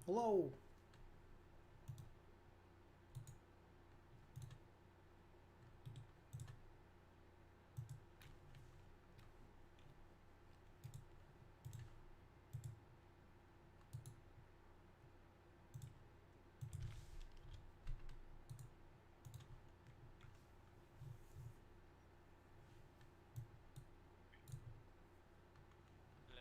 Hello. Hello.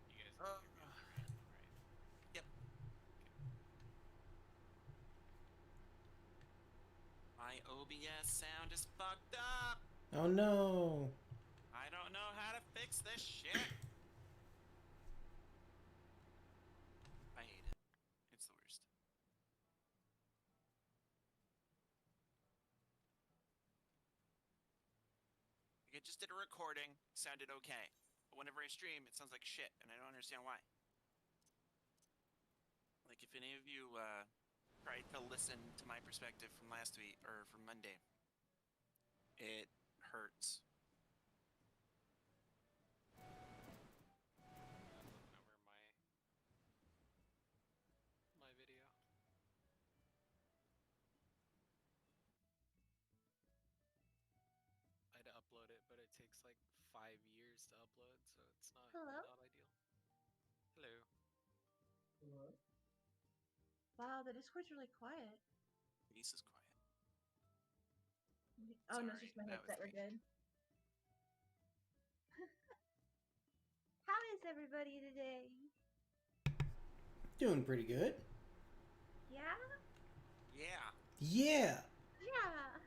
You guys can hear me Uh, okay right now, right? yep. My OBS sound is fucked up. Oh no. I don't know how to fix this shit. I hate it. It's the worst. Like I just did a recording, sounded okay. But whenever I stream, it sounds like shit, and I don't understand why. Like if any of you tried to listen to my perspective from last week or from Monday, it hurts. I was looking over my video. I had to upload it, but it takes like 5 years to upload, so it's Hello? not ideal. Hello. Hello? Wow, the Discord's really quiet. Peace is quiet. Oh no, it's Sorry, just my that was headset. We're me. good. How is everybody today? Doing pretty good. Yeah? Yeah. Yeah. Yeah.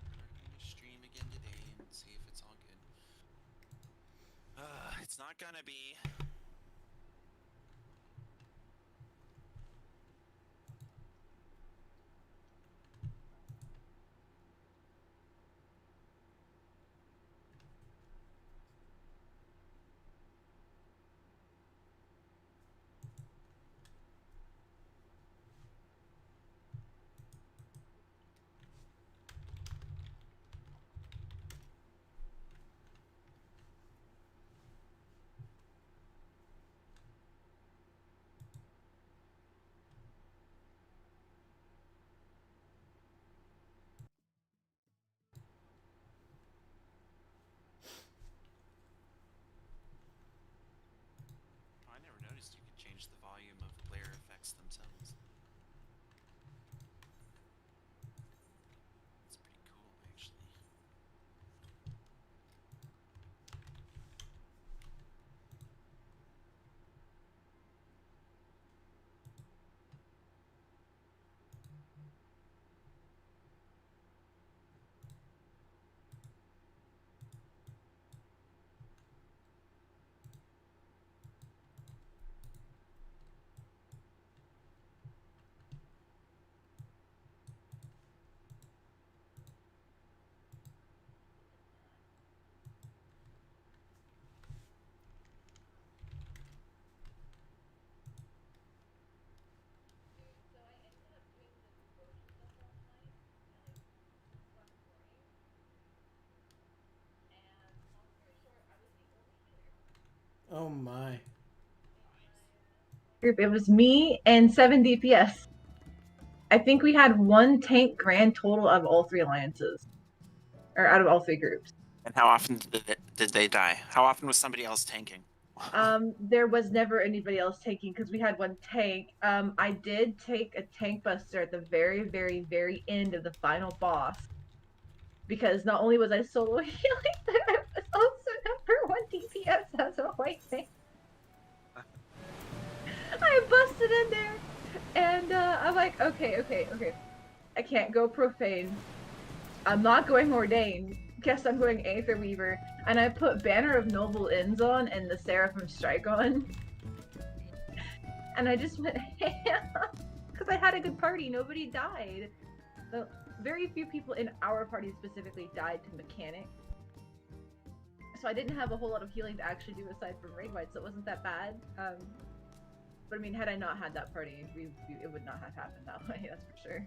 We're gonna stream again today and see if it's all good. It's not gonna be. Oh, I never noticed you could change the volume of player effects themselves. It's pretty cool, actually. Oh my. Nice. Group, it was me and 7 DPS. I think we had one tank grand total of all 3 alliances. Or out of all 3 groups. And how often did they die? How often was somebody else tanking? There was never anybody else taking because we had one tank. I did take a tank buster at the very, very, very end of the final boss. Because not only was I solo healing, but I was also number 1 DPS as a white tank. I busted in there, and I'm like, okay. I can't go profane. I'm not going ordained. guess I'm going Aether Weaver, and I put Banner of Noble Inns on and the Seraphim Strike on. And I just went because I had a good party. Nobody died. So, very few people in our party specifically died to mechanic. So I didn't have a whole lot of healing to actually do aside from raid wipe, so it wasn't that bad. But I mean, had I not had that party, it would not have happened that way, that's for sure.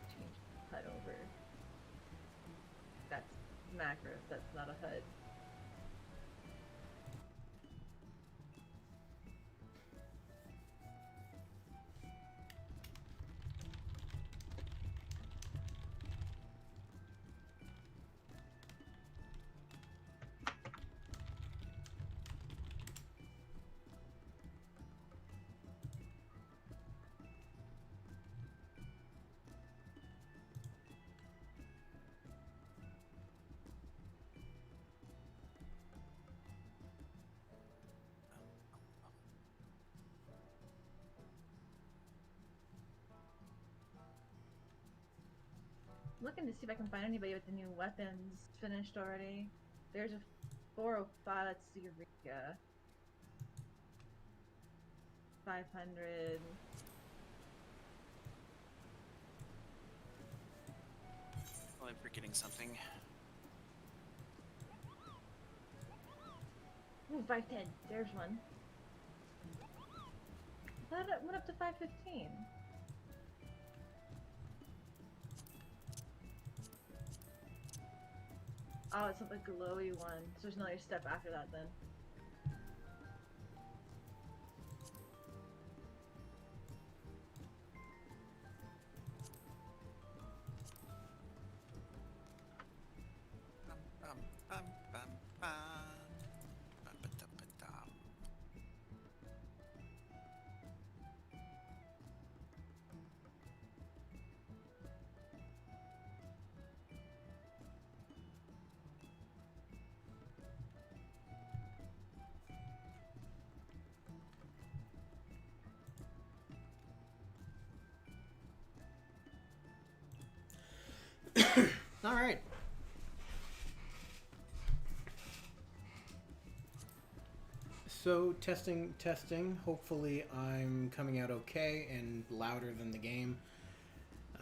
Change HUD over. That's macros, that's not a HUD. Looking to see if I can find anybody with the new weapons finished already. There's a 405, that's the Eureka. 500. Well, I'm forgetting something. Ooh, 510. There's one. I thought it went up to 515. Oh, it's not the glowy one. So there's another step after that then. Bum, bum, bum, bum. Ba-ba-da-ba-dum. All right. So testing. Hopefully I'm coming out okay and louder than the game.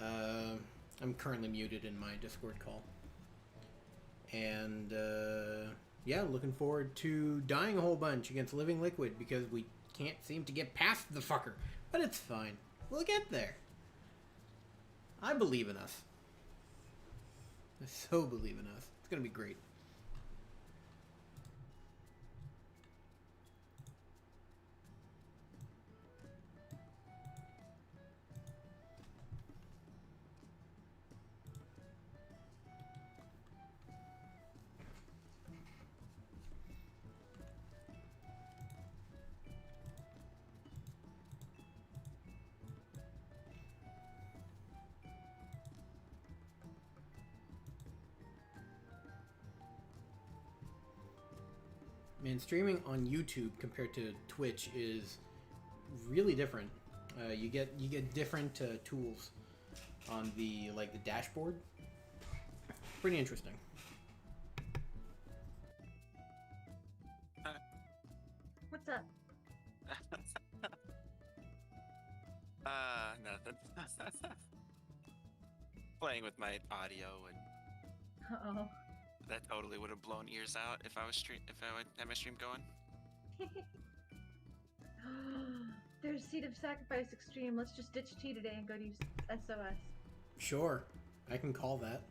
I'm currently muted in my Discord call. And yeah, looking forward to dying a whole bunch against Living Liquid because we can't seem to get past the fucker. But it's fine. We'll get there. I believe in us. I so believe in us. It's gonna be great. Man, streaming on YouTube compared to Twitch is really different. You get different tools on the dashboard. Pretty interesting. What's up? Nothing. Playing with my audio, and Uh-oh. that totally would have blown ears out if I had my stream going. There's Seed of Sacrifice Extreme. Let's just ditch T today and go to SOS. Sure, I can call that.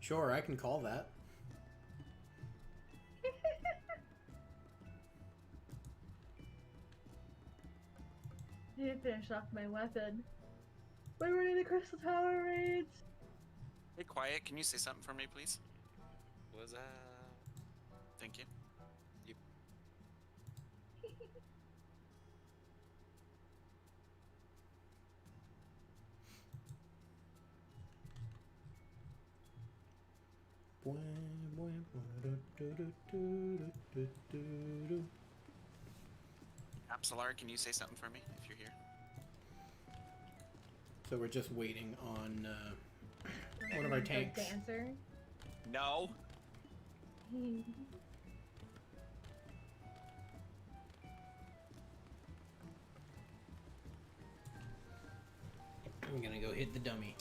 Sure, I can call that. I need to finish off my weapon. We're running the Crystal Tower raids. Hey, quiet. Can you say something for me, please? Was that? Thank you. Absolar, can you say something for me if you're here? So we're just waiting on one of our tanks. Dancer. No. I'm gonna go hit the dummy.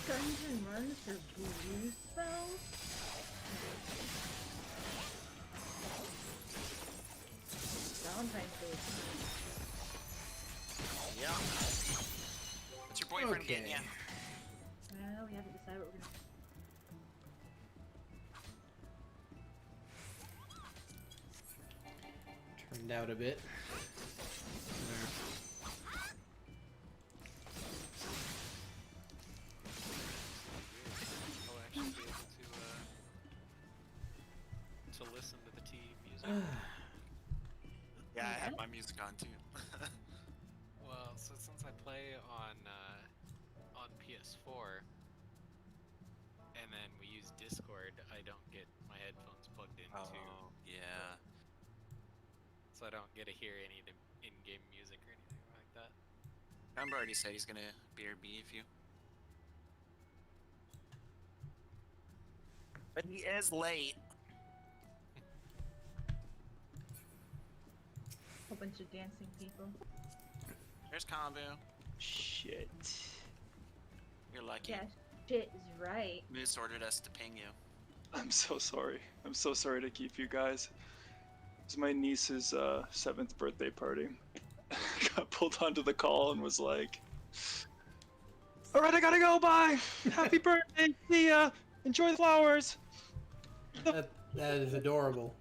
Guns and runs for blue spells? Valentine's Day is Yeah. What's your boyfriend getting ya? well, we haven't decided what we're gonna Turned out a bit. I'll actually be able to listen to the TV music. Yeah, I have my music on too. Well, so since I play on PS4, and then we use Discord, I don't get my headphones plugged into, Oh, yeah. so I don't get to hear any of the in-game music or anything like that. Amber already said he's gonna BRB if you. But he is late. whole bunch of dancing people. There's Combo. Shit. You're lucky. Yeah, shit is right. Moose ordered us to ping you. I'm so sorry. I'm so sorry to keep you guys. It's my niece's 7th birthday party. Got pulled onto the call and was like, "Alright, I gotta go, bye! Happy birthday, see ya! Enjoy the flowers!" That is adorable.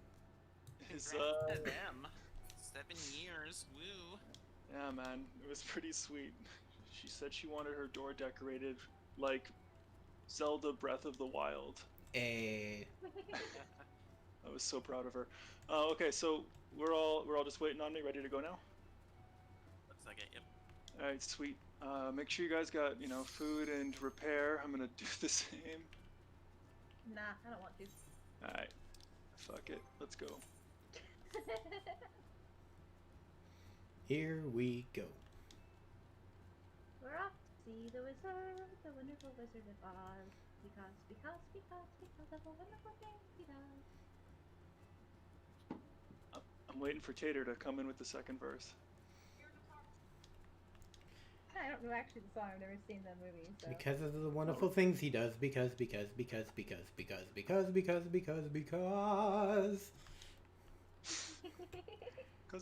His, Congrats to them. 7 years, woo. Yeah, man, it was pretty sweet. She said she wanted her door decorated like Zelda Breath of the Wild. A I was so proud of her. Okay, so we're all just waiting on me, ready to go now. Looks like it, yep. All right, sweet. Make sure you guys got food and repair. I'm gonna do the same. Nah, I don't want to. All right, fuck it. Let's go. Here we go. We're off to see the wizard, the wonderful Wizard of Oz. Because of the wonderful things he does. I'm waiting for Tater to come in with the second verse. I don't know actually the song. I've never seen the movie. So. Because of the wonderful things he does. Because. Because Because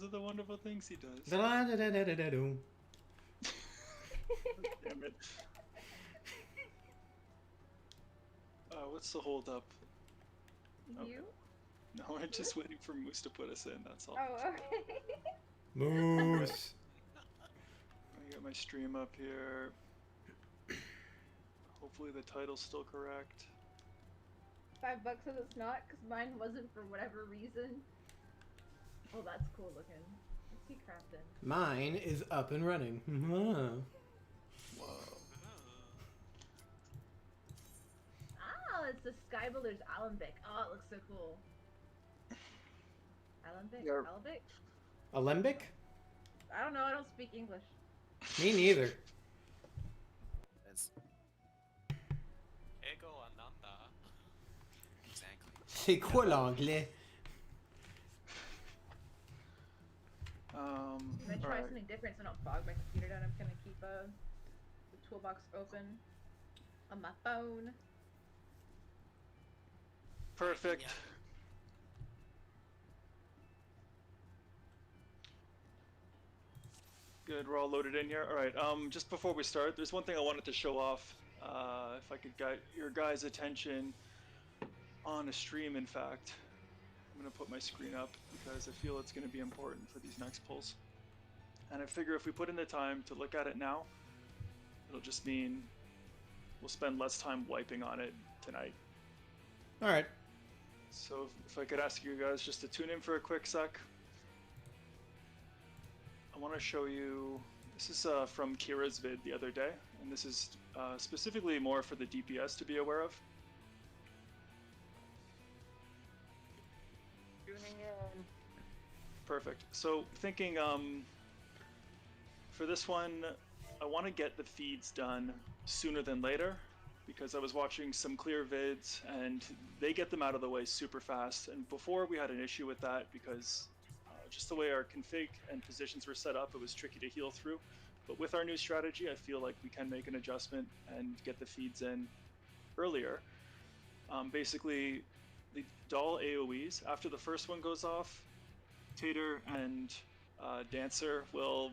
of the wonderful things he does. Da-da-da-da-da-da-dum. Damn it. What's the hold up? You? No, I'm just waiting for Moose to put us in, that's all. Oh, okay. Moose. I got my stream up here. Hopefully the title's still correct. $5 if it's not, because mine wasn't for whatever reason. Oh, that's cool looking. Let's see crafting. Mine is up and running. Whoa. Oh, it's the Sky Builder's Alembic. Oh, it looks so cool. Alembic? Yeah. Alembic? Alembic? I don't know, I don't speak English. Me neither. That's Ego Ananda. exactly. C'est quoi l'anglais? I'm gonna try alright. something different so I don't bog my computer down. I'm gonna keep the toolbox open on my phone. Perfect. Yeah. Good, we're all loaded in here. Alright, just before we start, there's one thing I wanted to show off. If I could get your guys' attention on a stream, in fact. I'm gonna put my screen up because I feel it's gonna be important for these next pulls. And I figure if we put in the time to look at it now, it'll just mean we'll spend less time wiping on it tonight. Alright. So if I could ask you guys just to tune in for a quick sec. I want to show you, this is from Kira's vid the other day, and this is specifically more for the DPS to be aware of. Tuning in. Perfect. So thinking for this one, I want to get the feeds done sooner than later because I was watching some clear vids and they get them out of the way super fast. And before we had an issue with that because just the way our config and positions were set up, it was tricky to heal through. But with our new strategy, I feel like we can make an adjustment and get the feeds in earlier. Basically, the doll AoEs, after the first one goes off, Tater and Dancer will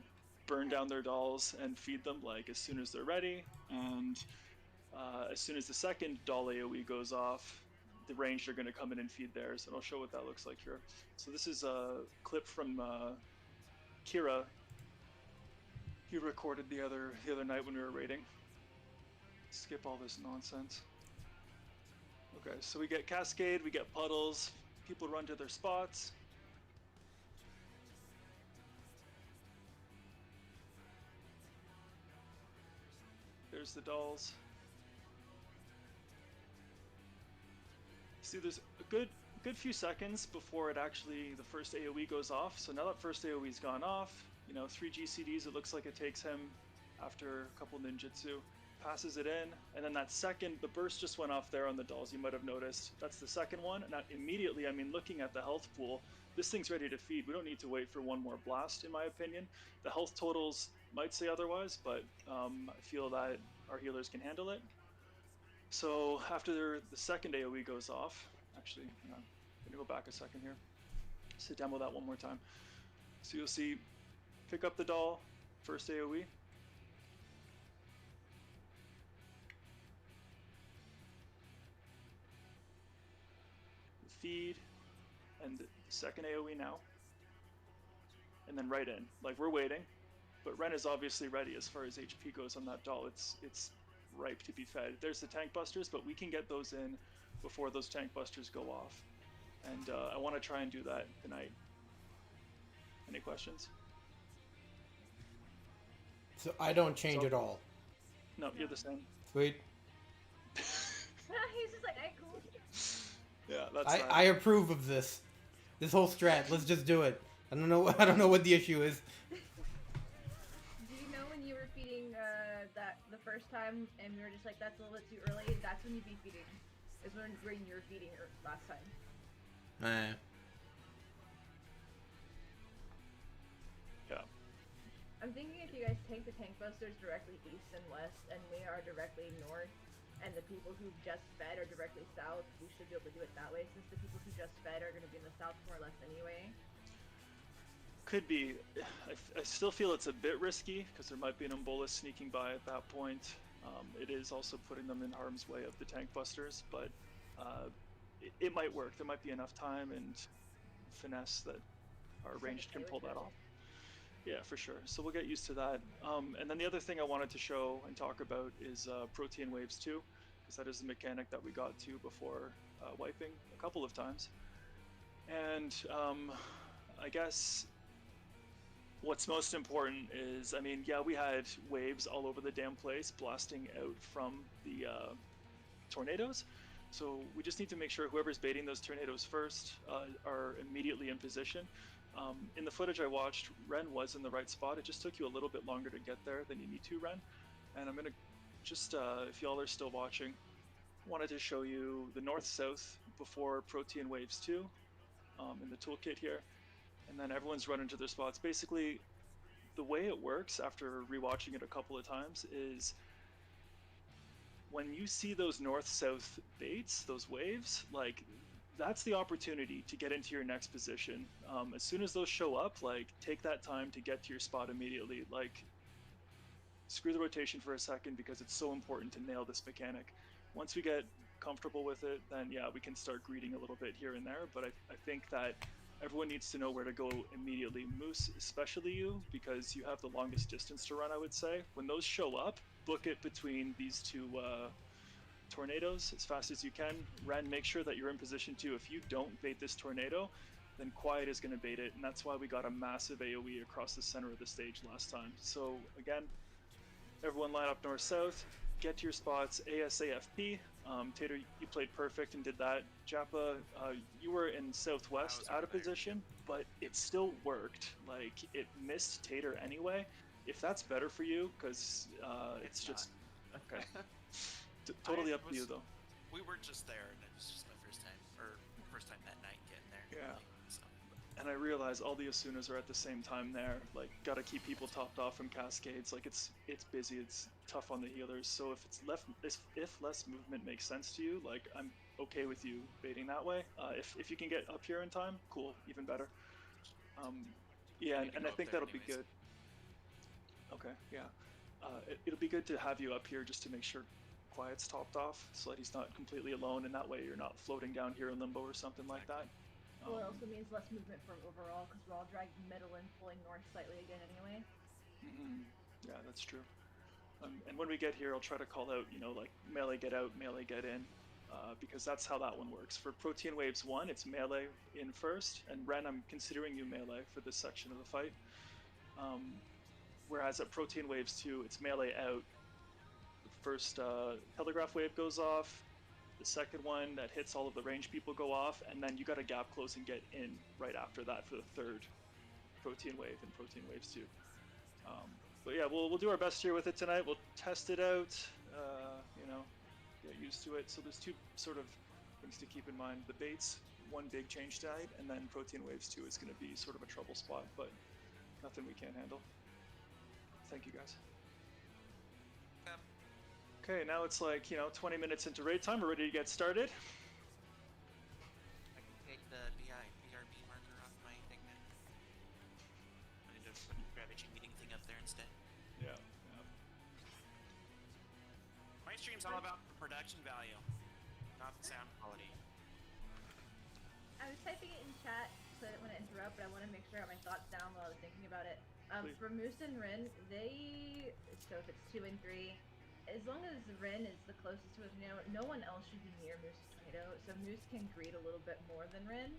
burn down their dolls and feed them like as soon as they're ready. And as soon as the second doll AoE goes off, the ranged are going to come in and feed theirs. And I'll show what that looks like here. So this is a clip from Kira. He recorded the other night when we were raiding. Skip all this nonsense. Okay, so we get Cascade, we get puddles, people run to their spots. There's the dolls. See, there's a good few seconds before it actually, the first AoE goes off. So now that first AoE's gone off, you know, 3 GCDs, it looks like it takes him after a couple ninjutsu. Passes it in, and then that second, the burst just went off there on the dolls, you might have noticed. That's the second one, and immediately, I mean, looking at the health pool, this thing's ready to feed. We don't need to wait for one more blast, in my opinion. The health totals might say otherwise, but I feel that our healers can handle it. So after the second AoE goes off, actually, I'm gonna go back a second here, just to demo that one more time. So you'll see, pick up the doll, first AoE. Feed, and the second AoE now, and then right in. Like, we're waiting, but Ren is obviously ready as far as HP goes on that doll. It's ripe to be fed. There's the tank busters, but we can get those in before those tank busters go off. And I want to try and do that tonight. Any questions? So I don't change at all. No, you're the same. Sweet. He's just like, hey, cool. Yeah, that's I approve of this. This whole strat. Let's just do it. I don't know what the issue is. Do you know when you were feeding that the first time and we were just like, that's a little bit too early? That's when you'd be feeding. Is when you were feeding her last time. Yeah. I'm thinking if you guys take the tank busters directly east and west, and we are directly north, and the people who just fed are directly south, we should be able to do it that way, since the people who just fed are going to be in the south more or less anyway. Could be. I still feel it's a bit risky because there might be an Embolus sneaking by at that point. It is also putting them in harm's way of the tank busters, but it might work. There might be enough time and finesse that our ranged can pull that off. Yeah, for sure. So we'll get used to that. And then the other thing I wanted to show and talk about is Protean Waves 2, because that is a mechanic that we got to before wiping a couple of times. And I guess what's most important is, I mean, yeah, we had waves all over the damn place blasting out from the tornadoes. So we just need to make sure whoever's baiting those tornadoes first are immediately in position. In the footage I watched, Ren was in the right spot. It just took you a little bit longer to get there than you need to, Ren. And I'm gonna just, if y'all are still watching, wanted to show you the north-south before Protean Waves 2 in the toolkit here. And then everyone's run into their spots. Basically, the way it works after rewatching it a couple of times is when you see those north-south baits, those waves, like, that's the opportunity to get into your next position. As soon as those show up, like, take that time to get to your spot immediately. Like, screw the rotation for a second because it's so important to nail this mechanic. Once we get comfortable with it, then yeah, we can start greeting a little bit here and there, but I think that everyone needs to know where to go immediately. Moose, especially you, because you have the longest distance to run, I would say. When those show up, book it between these two tornadoes as fast as you can. Ren, make sure that you're in position too. If you don't bait this tornado, then Quiet is going to bait it, and that's why we got a massive AoE across the center of the stage last time. So again, everyone line up north-south, get to your spots ASAFP. Tater, you played perfect and did that. Jappa, you were in southwest was out over of there, position, but it still worked. Like, it missed Tater anyway. If that's better for you, because it's not. just okay. Totally up to you was- though. We were just there, and it was just my first time, or first time that night getting there. Yeah. Like, so. And I realize all the Asunas are at the same time there. Like, gotta keep people topped off from Cascades. Like, it's busy. It's tough on the healers. So if less movement makes sense to you, like, I'm okay with you baiting that way. If you can get up here in time, cool, even better. Yeah, need to and go I up think there that'll be anyways. good. Okay, yeah. It'll be good to have you up here just to make sure Quiet's topped off, so that he's not completely alone, and that way you're not floating down here in limbo or something like that. Well, it also means less movement from overall, because we're all dragging middle and pulling north slightly again anyway. Yeah, that's true. And when we get here, I'll try to call out, like melee get out, melee get in, because that's how that one works. For Protean Waves 1, it's melee in first, and Ren, I'm considering you melee for this section of the fight. Whereas at Protean Waves 2, it's melee out. The first telegraph wave goes off, the second one that hits all of the range people go off, and then you got to gap close and get in right after that for the third Protean Wave and Protean Waves 2. But yeah, we'll do our best here with it tonight. We'll test it out, get used to it. So there's two sort of things to keep in mind. The baits, one big change tonight, and then Protean Waves 2 is going to be sort of a trouble spot, but nothing we can't handle. Thank you guys. Okay, now it's like, 20 minutes into raid time. We're ready to get started. I can take the BRB marker off my thing then. I need to grab a meeting thing up there instead. Yeah. My stream's all about the production value, not the sound quality. I was typing it in chat, so I didn't want to interrupt, but I want to make sure I got my thoughts down while I was thinking about it. Please. For Moose and Rin, so if it's 2 and 3, as long as Rin is the closest to a tornado, no one else should be near Moose's tornado, so Moose can greet a little bit more than Rin.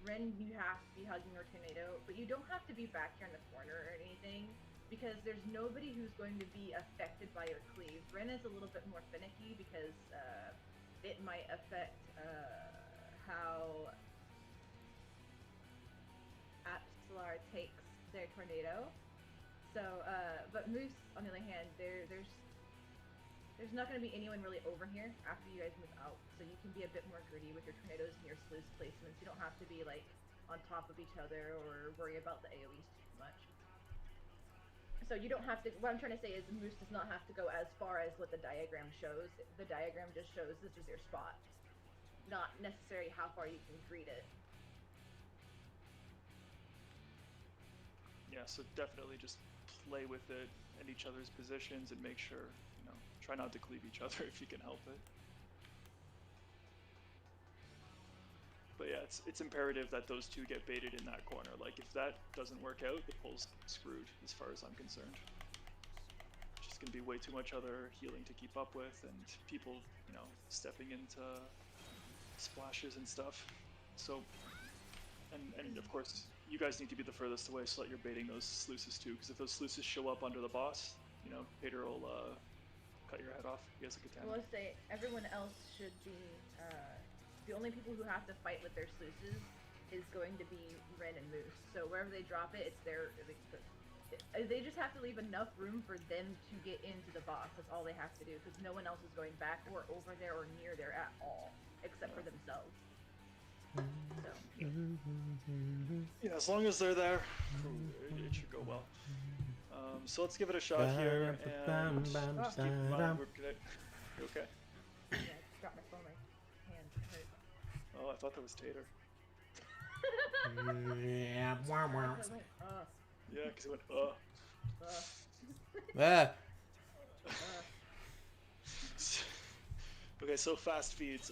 Rin, you have to be hugging your tornado, but you don't have to be back here in the corner or anything, because there's nobody who's going to be affected by your cleave. Rin is a little bit more finicky because it might affect how Apsalar takes their tornado. So, but Moose, on the other hand, there's not going to be anyone really over here after you guys move out, so you can be a bit more gritty with your tornadoes and your sluice placements. You don't have to be like on top of each other or worry about the AoEs too much. So you don't have to, what I'm trying to say is the Moose does not have to go as far as what the diagram shows. The diagram just shows this is your spot, not necessarily how far you can greet it. Yeah, so definitely just play with it and each other's positions and make sure, try not to cleave each other if you can help it. But yeah, it's imperative that those two get baited in that corner. Like, if that doesn't work out, the pull's screwed as far as I'm concerned. Just gonna be way too much other healing to keep up with, and people, stepping into splashes and stuff. So, and of course, you guys need to be the furthest away so that you're baiting those sluices too, because if those sluices show up under the boss, Tater will cut your head off. He has a katana. Well, let's say everyone else should be, the only people who have to fight with their sluices is going to be Ren and Moose. So wherever they drop it, it's their, they just have to leave enough room for them to get into the boss. That's all they have to do, because no one else is going back or over there or near there at all, except for themselves. So. Yeah, as long as they're there, it should go well. So let's give it a shot here, and just keep in mind, we're gonna... You okay? Yeah, I just dropped my phone, my hand hurt. Oh, I thought that was Tater. Yeah, wow, wow. I went, Yeah, because it went, Ah, Okay, so fast feeds.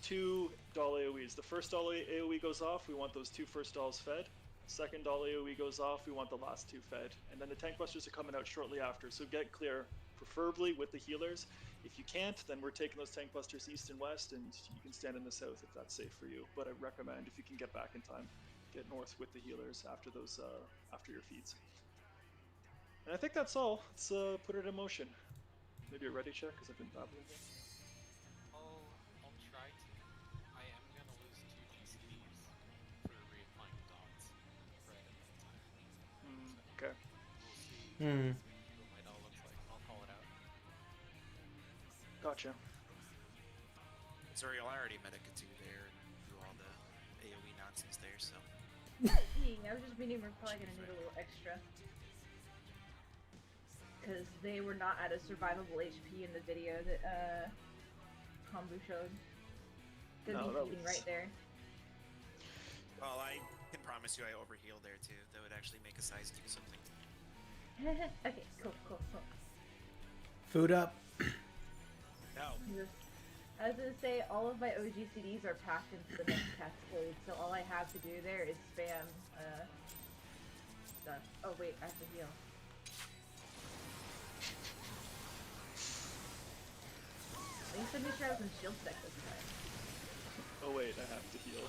2 doll AoEs. The first doll AoE goes off, we want those 2 first dolls fed. Second doll AoE goes off, we want the last 2 fed. And then the tank busters are coming out shortly after, so get clear, preferably with the healers. If you can't, then we're taking those tank busters east and west, and you can stand in the south if that's safe for you. But I recommend, if you can get back in time, get north with the healers after those, after your feeds. And I think that's all. Let's put it in motion. Maybe a ready check, because I've been babbling here. Oh, Hmm. What my doll looks like. I'll call it out. Gotcha. So you'll already Medica 2 there and do all the AoE nonsense there, so. I was just meaning we're probably gonna need a little extra. Because they were not at a survivable HP in the video that Kombu showed. They'd No, be that feeding was- right there. Well, I can promise you I overheal there too. That would actually make a size do something. Okay, cool. Food up. No. I was gonna say, all of my OG CDs are packed into the next cascade, so all I have to do there is spam, stuff. Oh wait, I have to heal. At least I made sure I was in shield spec this time. Oh wait, I have to heal.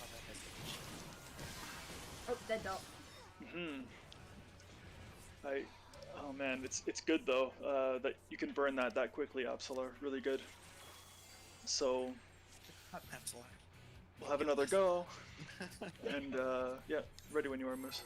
Oh, that has the shield. Oh, dead doll. Oh man, it's good though that you can burn that quickly, Absolar. Really good. So That's a lie. we'll have another go, and yeah, ready when you are, Moose.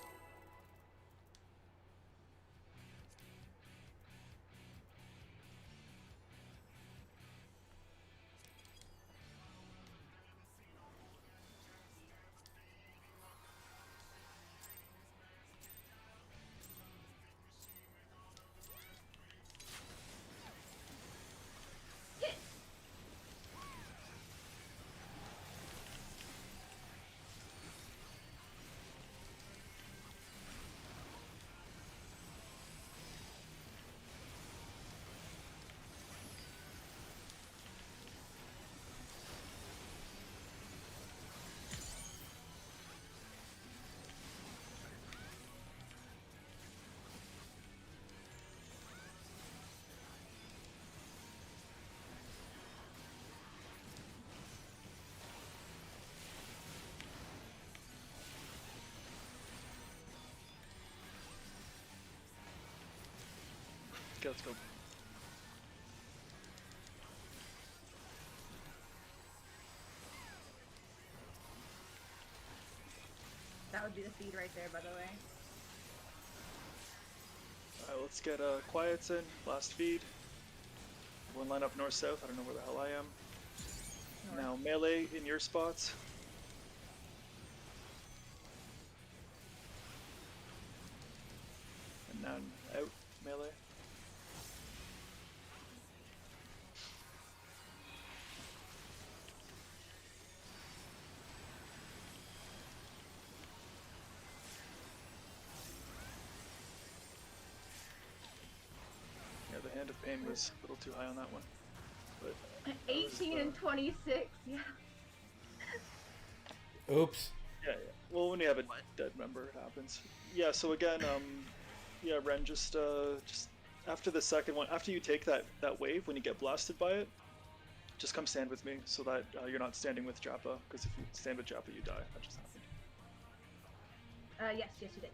Okay, let's go. That would be the feed right there, by the way. Alright, let's get quiets in. Last feed. One line up north-south. I don't know where the hell I am. North. Now melee in your spots. And then out melee. Yeah, the Hand of Pain was a little too high on that one. But 18 and 26, yeah. Oops. yeah. Well, when you have a dead member, it happens. Yeah. So again, yeah, Ren, just after the second one, after you take that wave, when you get blasted by it, just come stand with me so that you're not standing with Jappa. Because if you stand with Jappa, you die. That just happened. Yes, you did.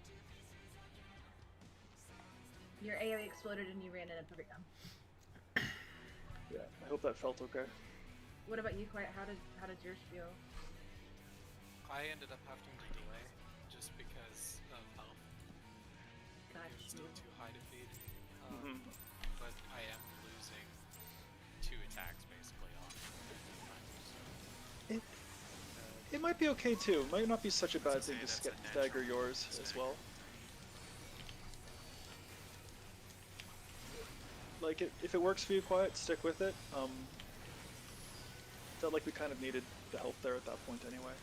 Your AoE exploded and you ran in a perfect gun. Yeah. I hope that felt okay. What about you, Quiet? How did yours feel? I ended up having to delay just because of health. Got It was you. still too high to feed. Mhm. But I am losing 2 attacks basically off. It might be okay too. It might not be such a bad That's a thing to say, that's a stagger natural yours as stagger. well. Like, if it works for you, Quiet, stick with it. Felt like we kind of needed the help there at that point anyway.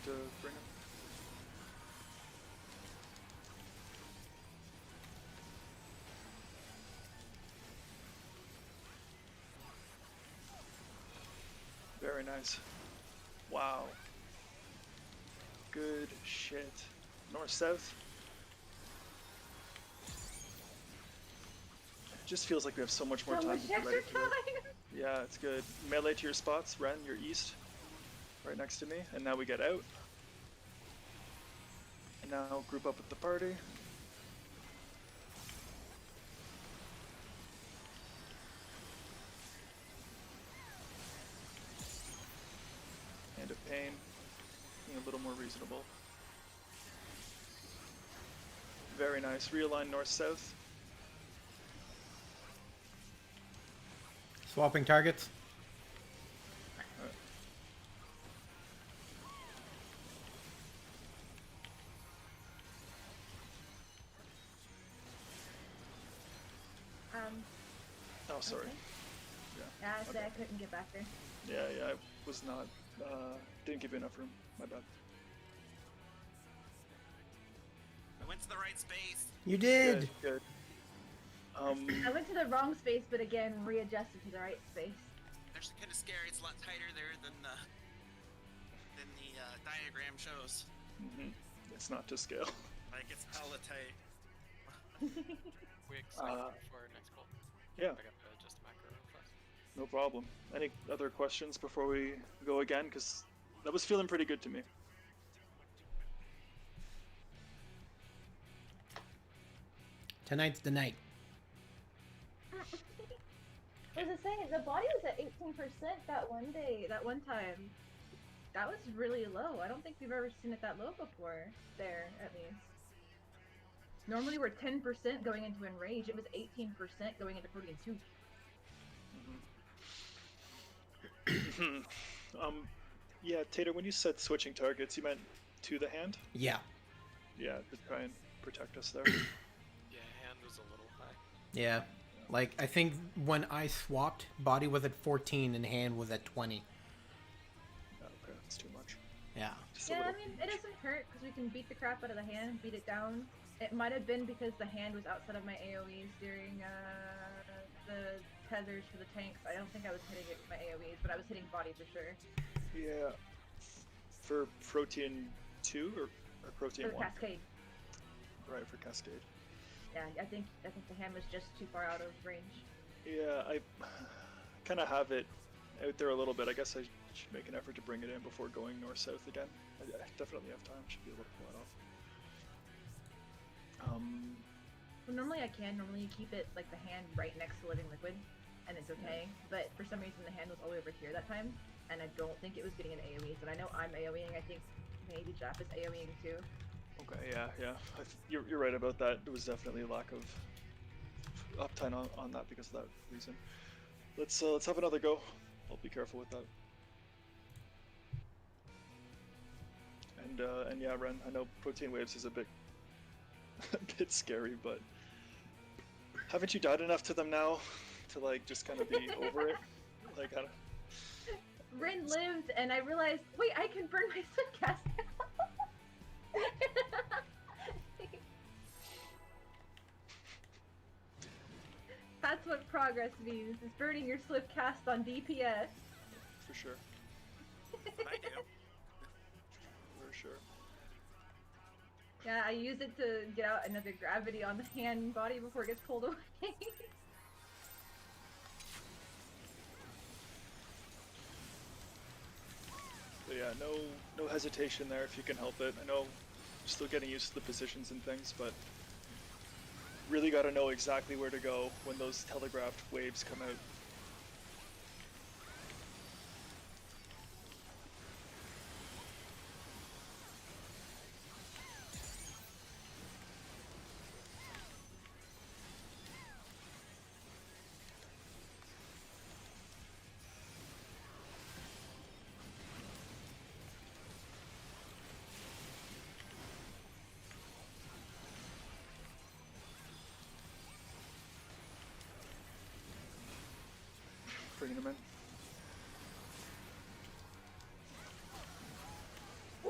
good to bring him. Very nice. Wow. Good shit. North south. It just feels like we have so much more So time much to get extra ready for it. time. Yeah, it's good. Melee to your spots. Ren, you're east. Right next to me. And now we get out. And now group up with the party. Hand of pain. Being a little more reasonable. Very nice. Realign north-south. Swapping targets. Oh, sorry. Okay. Yeah. I said I couldn't get back there. Yeah, I was not, didn't give you enough room. My bad. I went to the right space. You did. Good. I went to the wrong space, but again, readjusted to the right space. Actually, kind of scary. It's a lot tighter there than the diagram shows. It's not to scale. Like it's hella tight. We excited for our next goal. Yeah, I got just a macro real fast. no problem. Any other questions before we go again? Because that was feeling pretty good to me. Tonight's the night. What was I saying? The body was at 18% that one day, that one time. That was really low. I don't think we've ever seen it that low before. There, at least. Normally we're 10% going into Enrage. It was 18% going into Protean 2. Yeah, Tater, when you said switching targets, you meant to the hand? Yeah. Yeah, to try and protect us there. Yeah, hand was a little high. Yeah. Like, I think when I swapped, body was at 14 and hand was at 20. Okay, that's too much. Yeah. Just a Yeah, I little mean, too it much. doesn't hurt because we can beat the crap out of the hand, beat it down. It might have been because the hand was outside of my AoEs during the tethers for the tanks. I don't think I was hitting it with my AoEs, but I was hitting body for sure. Yeah. For Protean 2 or Protean For 1? Cascade. Right, for Cascade. Yeah, I think the hand was just too far out of range. Yeah, I kind of have it out there a little bit. I guess I should make an effort to bring it in before going north-south again. I definitely have time. Should be able to pull it off. Well, normally I can. Normally you keep it like the hand right next to living liquid, and it's okay. But for some reason the hand was all the way over here that time, and I don't think it was getting an AoE. And I know I'm AoEing. I think maybe Jeff is AoEing too. Okay, yeah. You're right about that. There was definitely a lack of uptime on that because of that reason. Let's have another go. I'll be careful with that. And yeah, Ren, I know Protein Waves is a bit scary, but haven't you died enough to them now to like just kind of be over it? Like, I don't... Rin lived, and I realized, wait, I can burn my Slipcast now. That's what progress means, is burning your Slipcast on DPS. For sure. I do. For sure. Yeah, I use it to get out another gravity on the hand and body before it gets pulled away. So yeah, no hesitation there if you can help it. I know you're still getting used to the positions and things, but really got to know exactly where to go when those telegraphed waves come out. Bringing him in.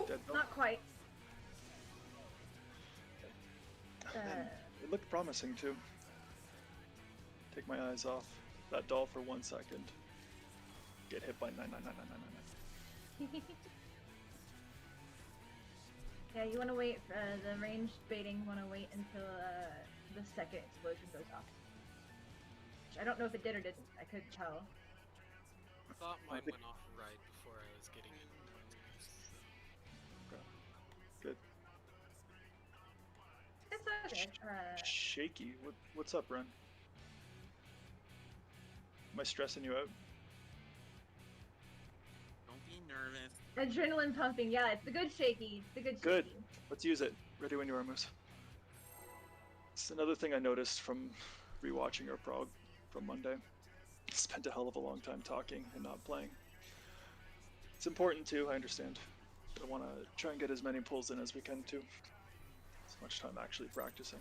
Dead. promising too. Take my eyes off that doll for 1 second. Get hit by 9999999. Yeah, you want to wait for the ranged baiting. Want to wait until the second explosion goes off. Which I don't know if it did or didn't. I couldn't tell. I thought mine went off right before I was getting in contact. So. Good. It's okay. Shaky. What's up, Ren? Am I stressing you out? Don't be nervous. Adrenaline pumping. Yeah, it's the good shaky. It's the good shaky. Good. Let's use it. Ready when you are, Moose. It's another thing I noticed from rewatching your prog from Monday. Spent a hell of a long time talking and not playing. It's important too, I understand. But I want to try and get as many pulls in as we can too. As much time actually practicing.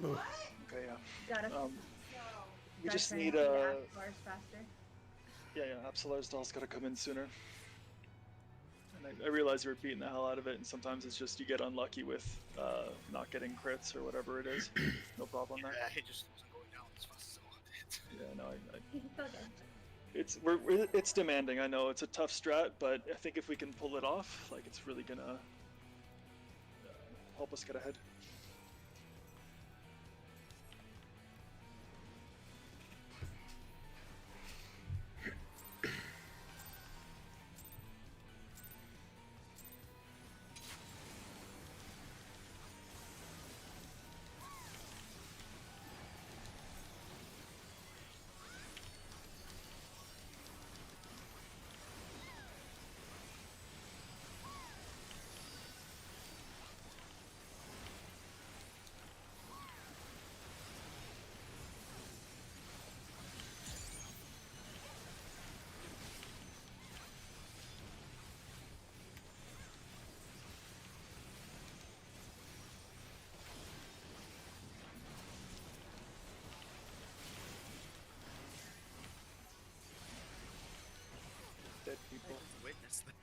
Oof. Okay, yeah. Gotta. We gotta just try and need get the Apolars faster. yeah, Absolar's doll's gotta come in sooner. And I realize you're beating the hell out of it, and sometimes it's just you get unlucky with not getting crits or whatever it is. No problem there. Yeah, it just wasn't going down as fast as I wanted. Yeah, no, It's okay. it's demanding. I know it's a tough strat, but I think if we can pull it off, like it's really gonna help us get ahead. Dead people. Witness that.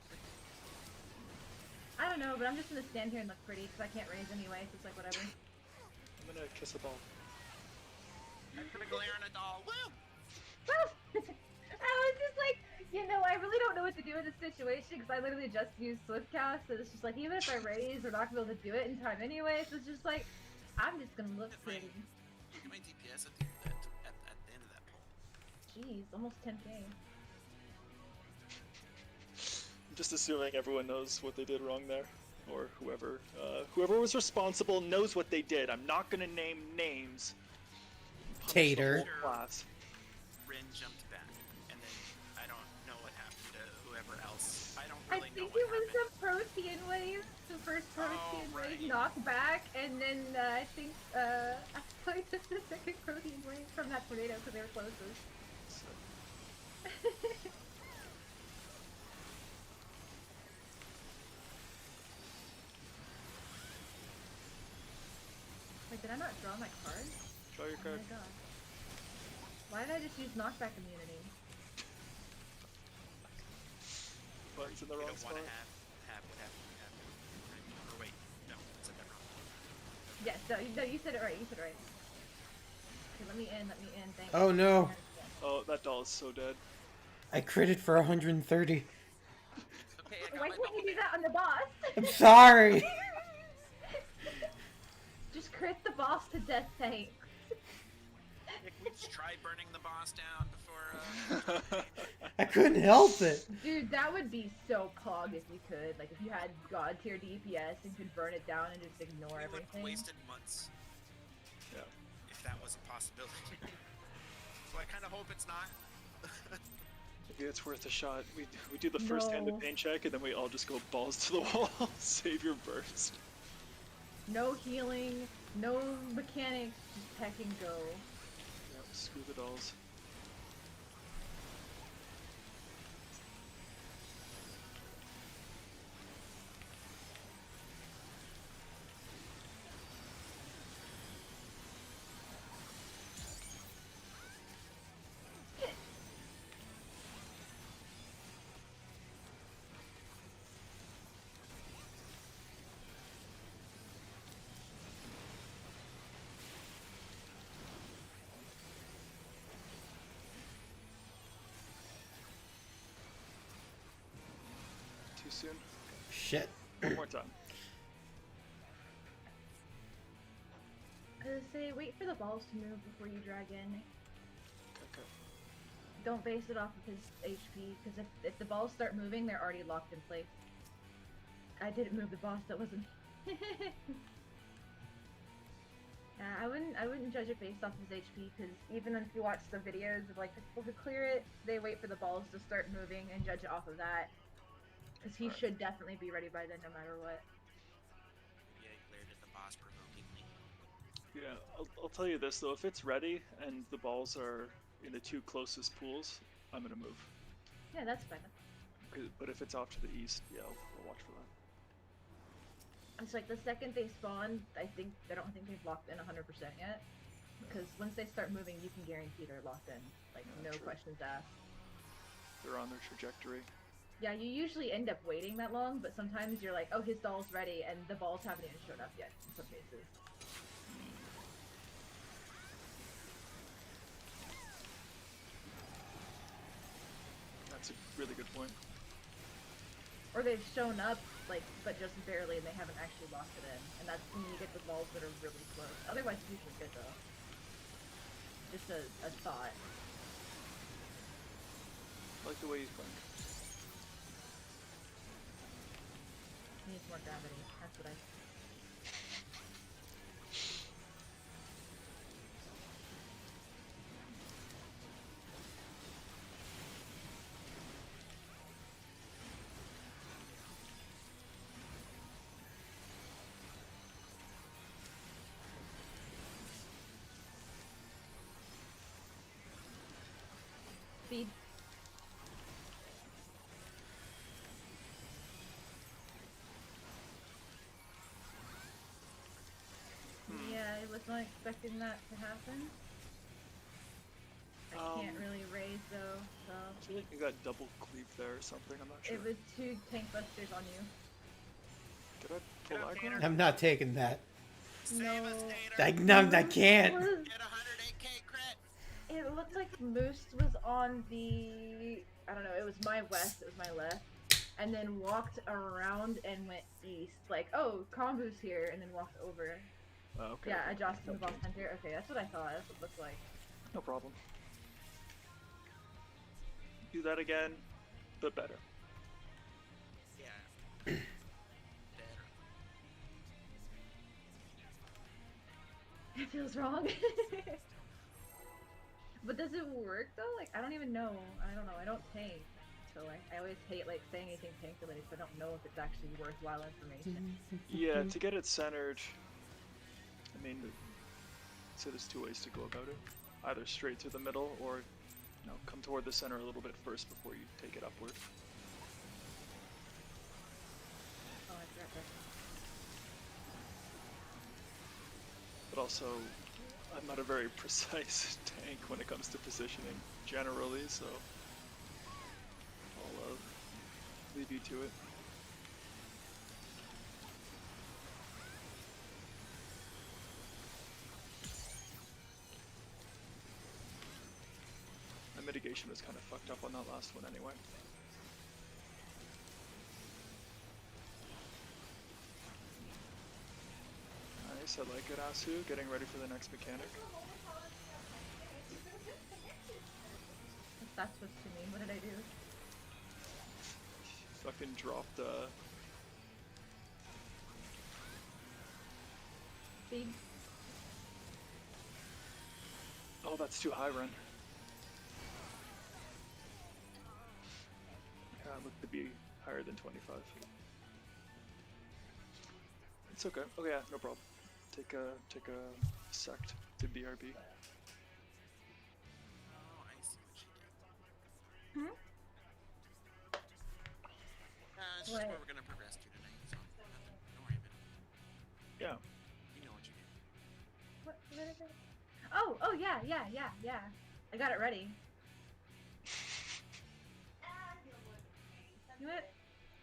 I don't know, but I'm just gonna stand here and look pretty because I can't raise anyway, so it's like whatever. I'm gonna kiss a ball. I'm gonna glare on a doll. Woo! I was just like, I really don't know what to do in this situation because I literally just used Swift Cast, so it's just like, even if I raise, we're not gonna be able to do it in time anyway, so it's just like, I'm just gonna look pretty. Look at my DPS at the end of that poll. Jeez, almost 10k. I'm just assuming everyone knows what they did wrong there, or whoever was responsible knows what they did. I'm not gonna name names. Punish the Tater. whole class. Rin jumped back, and then I don't know what happened to whoever else. I don't I really know think what it was happened. the Protean wave, the first Protean right. wave knocked back, and then I think I took the second Protean wave from that tornado because they were closest. Wait, did I not draw my card? Draw your Oh card. my god. Why did I just use knockback immunity? Buttons in the We wrong don't spot. want to have what happened. Or wait, no, I said that wrong. Yes, no, you said it right, Okay, let me in, thanks. Oh no, Oh, that doll is so dead. I critted for 130. Okay, I got Why my can't you double do that on the boss? I'm sorry. Just crit the boss to death tank. Nick, we just tried burning the boss down before. I couldn't help it. Dude, that would be so pog if you could. Like, if you had god tier DPS and could burn it down and just ignore We would have everything. wasted months Yeah. if that was a possibility. So I kind of hope it's not. Maybe it's worth a shot. We do the first hand No. of pain check, and then we all just go balls to the wall. Save your burst. No healing, no mechanics, just peck and go. Yep, screw the dolls. Too soon. Shit. One more time. I was say, wait for the balls to move before you drag in. Okay. Don't base it off of his HP, because if the balls start moving, they're already locked in place. I didn't move the boss, that wasn't. Yeah, I wouldn't judge it based off his HP, because even if you watch the videos of like the people who clear it, they wait for the balls to start moving and judge it off of that. Because he Alright. should definitely be ready by then, no matter what. Maybe I glared at the boss provokingly. Yeah, I'll tell you this though. If it's ready and the balls are in the two closest pools, I'm gonna move. Yeah, that's fine. But if it's off to the east, yeah, I'll watch for that. It's like the second they spawn, I don't think they've locked in 100% yet. Because once they start moving, you can guarantee they're locked in. Like, Yeah, no true. questions asked. They're on their trajectory. Yeah, you usually end up waiting that long, but sometimes you're like, oh, his doll's ready, and the balls haven't even showed up yet, in some cases. That's a really good point. Or they've shown up, like, but just barely, and they haven't actually locked it in. And that's when you get the balls that are really close. Otherwise, it's usually good, though. Just a thought. I like the way he's playing. He needs more gravity. That's what I... Speed. Yeah, I was not expecting that to happen. I can't really raise though, so... I feel like you got double cleave there or something. I'm not sure. It was 2 tank busters on you. Did I pull Get up, aggro? Tater. I'm not taking that. Save us, No. Tater! I can't. Was- Get 108k crit! It looked like Moose was on the... I don't know, it was my west, it was my left. And then walked around and went east. Like, oh, Kombu's here, and then walked over. Oh, okay. Yeah, okay. adjusting the boss Okay. hunter. Okay, that's what I thought. That's what it looked like. No problem. Do that again, but better. Yeah. Better. It feels wrong. But does it work though? Like, I don't even know. I don't know. I don't tank. So like, I always hate like saying anything tank related, so I don't know if it's actually worthwhile information. Yeah, to get it centered, I mean, so there's 2 ways to go about it. Either straight through the middle, or come toward the center a little bit first before you take it upward. Oh, I forgot that. But also, I'm not a very precise tank when it comes to positioning generally, so I'll leave you to it. My mitigation was kind of fucked up on that last one anyway. Nice, I like it, Asu. Getting ready for the next mechanic. That's supposed to mean. What did I do? Fucking dropped Speed. Oh, that's too high, Ren. Yeah, it looked to be higher than 25. It's okay. Oh yeah, no problem. Take a sect to BRB. Oh, I see what she did. Hmm? It's just What? where we're gonna progress to tonight, so nothing. Don't worry about it. Yeah. You know what you did. What did I do? Oh yeah. I got it ready. You know what?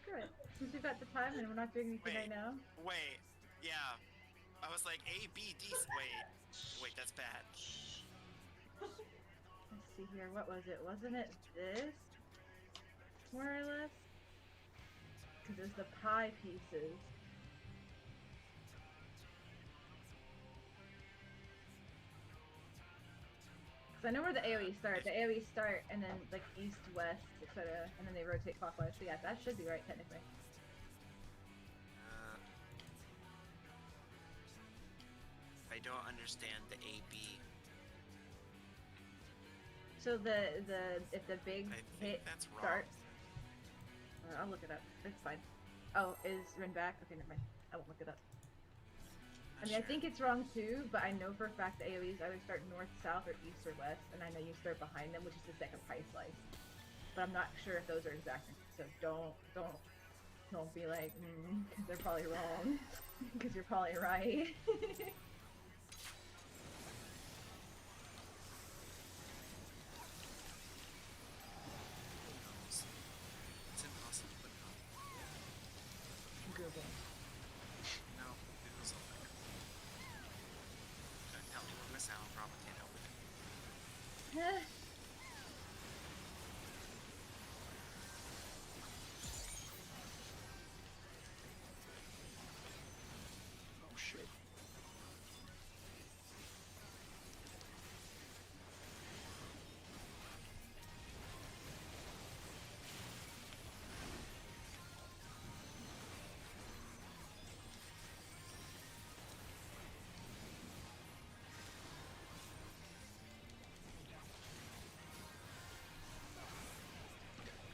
Screw it. Since we've got the time and we're not doing anything right now. Wait. Yeah. I was like A, B, D. Wait, that's bad. Let's see here. What was it? Wasn't it this? More or less? Because there's the pie pieces. Because I know where the AoE start. The AoE start and then like east, west, etc. And then they rotate clockwise. So yeah, that should be right technically. I don't understand the A, B. So if the big I hit think that's wrong. starts, I'll look it up. It's fine. Oh, is Ren back? Okay, never mind. I won't look it up. I mean, I think it's wrong too, but I know for a fact the AoEs either start north, south, or east or west, and I know you start behind them, which is the second pie slice. But I'm not sure if those are exact. So don't be like, because they're probably wrong, because you're probably right. It's impossible, but no. Google. No, Google's all better. Don't tell me we're missing out on propaganda with it. Oh shit.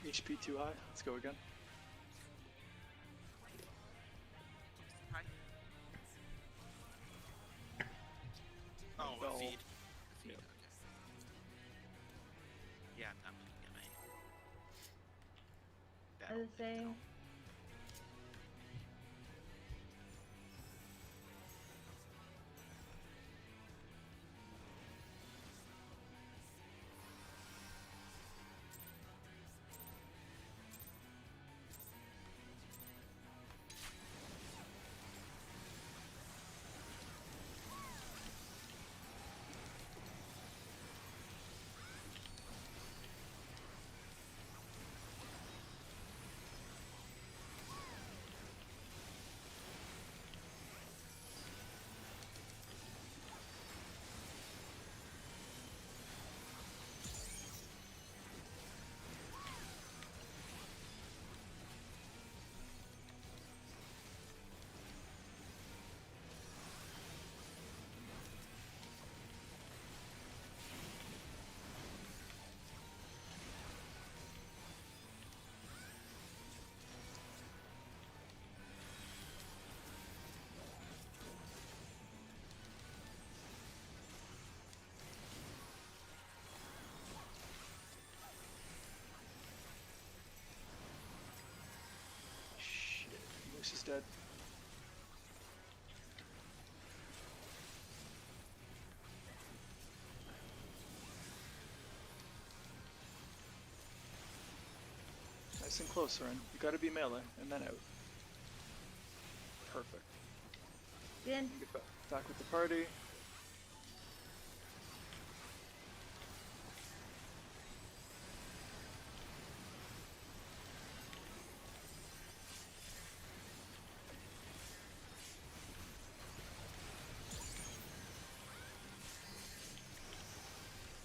HP too high. Let's go again. Hi. Oh, Well, a feed. yep. Okay. Yeah, I'm looking at mine. I was saying. Shit. Moose is dead. Nice and close, Ren. You gotta be melee, and then out. Perfect. Then Get back with the party.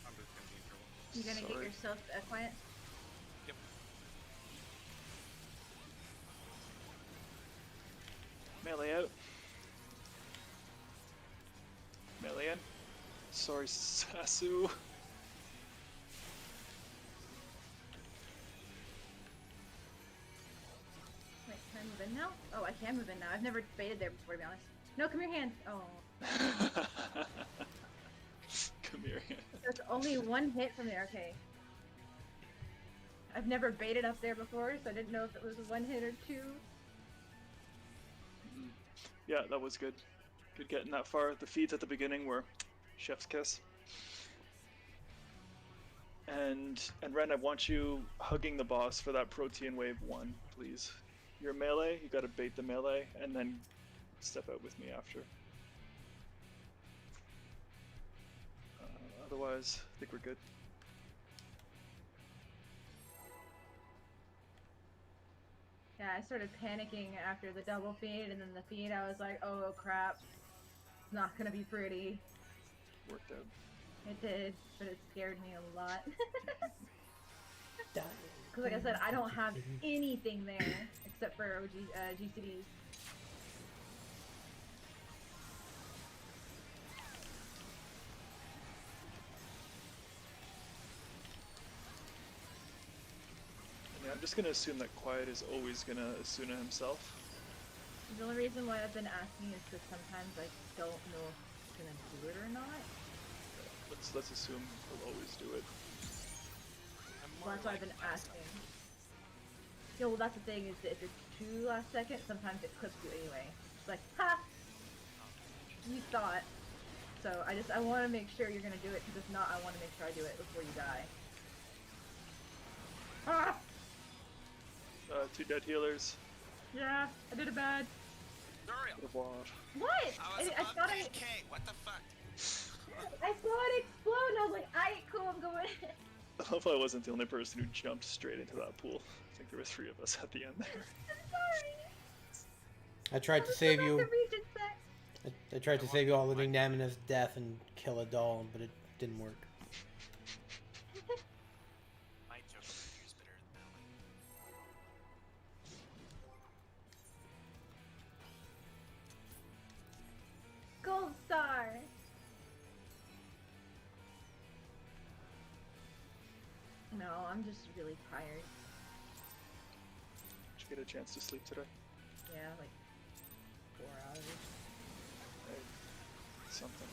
I'm just gonna be in trouble. you're gonna get Sorry. your south, quiet. Yep. Melee out. Melee in. Sorry, Sasu. Wait, can I move in now? Oh, I can move in now. I've never baited there before, to be honest. No, come here, hand. Oh. Come here. There's only one hit from there, okay. I've never baited up there before, so I didn't know if it was a one hit or two. Yeah, that was good. Good getting that far. The feeds at the beginning were chef's kiss. And Ren, I want you hugging the boss for that protein wave 1, please. You're melee, you gotta bait the melee, and then step out with me after. Otherwise, I think we're good. Yeah, I started panicking after the double feed, and then the feed, I was like, oh crap. It's not gonna be pretty. Worked out. It did, but it scared me a lot. Die. Because like I said, I don't have anything there except for GCDs. Yeah, I'm just gonna assume that Quiet is always gonna Asuna himself. The only reason why I've been asking is because sometimes I don't know if it's gonna do it or not. Let's assume he'll always do it. Well, that's why I've been asking. Yeah, well, that's the thing, is that if it's too last second, sometimes it clips you anyway. It's like, ha! You thought. So I want to make sure you're gonna do it, because if not, I want to make sure I do it before you die. Ah! 2 dead healers. Yeah, I did it bad. Duriel! Good ward. What? I was I above thought 10k, what the fuck? I saw it explode, and I was like, alright, cool, I'm going. I love how I wasn't the only person who jumped straight into that pool. I think there were 3 of us at the end there. I'm sorry. I tried to was save about you. to reach it back. I tried to save you all living Namina's death and kill a doll, but it didn't work. My joke is better than that one. Gold star. No, I'm just really tired. Did you get a chance to sleep today? Yeah, like 4 hours. Hey, something.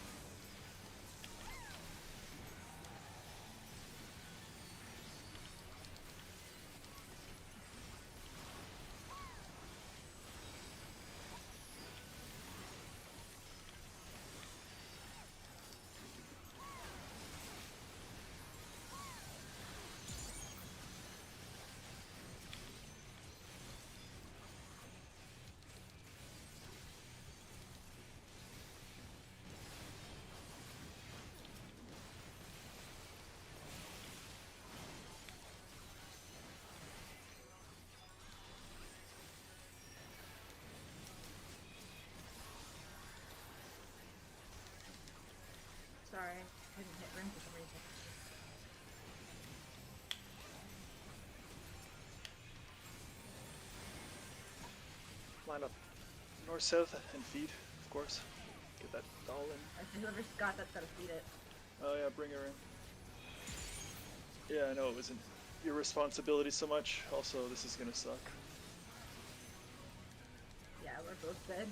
Sorry, I couldn't hit ring for some reason. Line up north, south, and feed, of course. Get that doll in. I said whoever's got that's gotta feed it. Oh yeah, bring her in. Yeah, I know it wasn't your responsibility so much. Also, this is gonna suck. Yeah, we're both dead.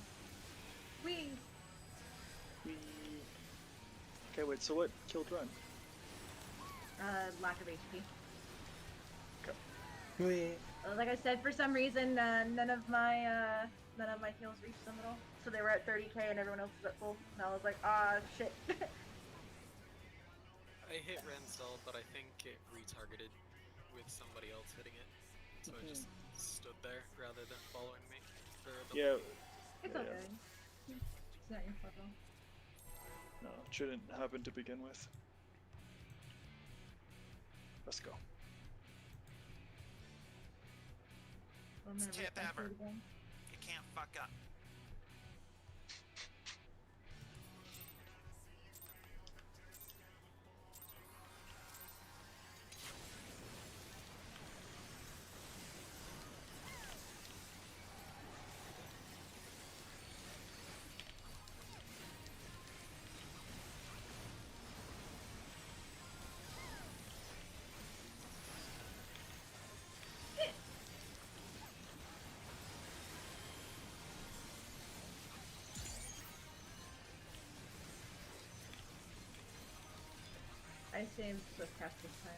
Wee! We. Okay, wait. So what killed Run? Lack of HP. Okay. Like I said, for some reason, none of my heals reached the middle. So they were at 30k and everyone else was at full. And I was like, ah, shit. I hit Renstall, but I think it retargeted with somebody else hitting it. So I just stood there rather than following me. For the Yeah. It's Yeah, all yeah. good. It's not your fault. No, it shouldn't happen to begin with. Let's go. I'm gonna It's tip refresh ever. it again. You can't fuck up. saved Swift Cast this time.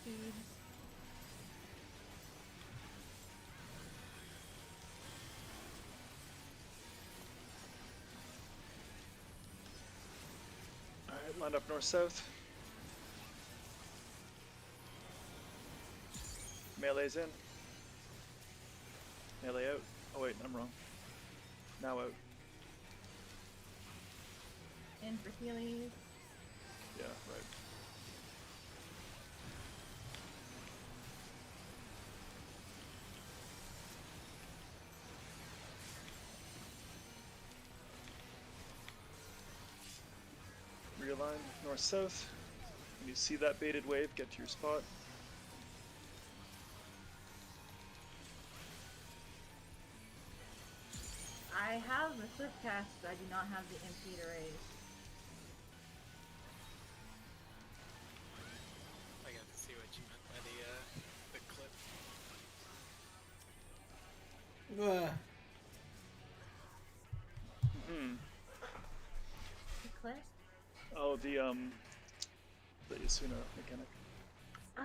Speed. Alright, line up north-south. Melee's in. Melee out. Oh wait, I'm wrong. Now out. In for Healy. Yeah, right. Realign north-south. When you see that baited wave, get to your spot. I have a Swift Cast, but I do not have the MP to raise. I got to see what you meant by the clip. Ugh. Hmm. The clip? Oh, the Yasuna mechanic. Oh.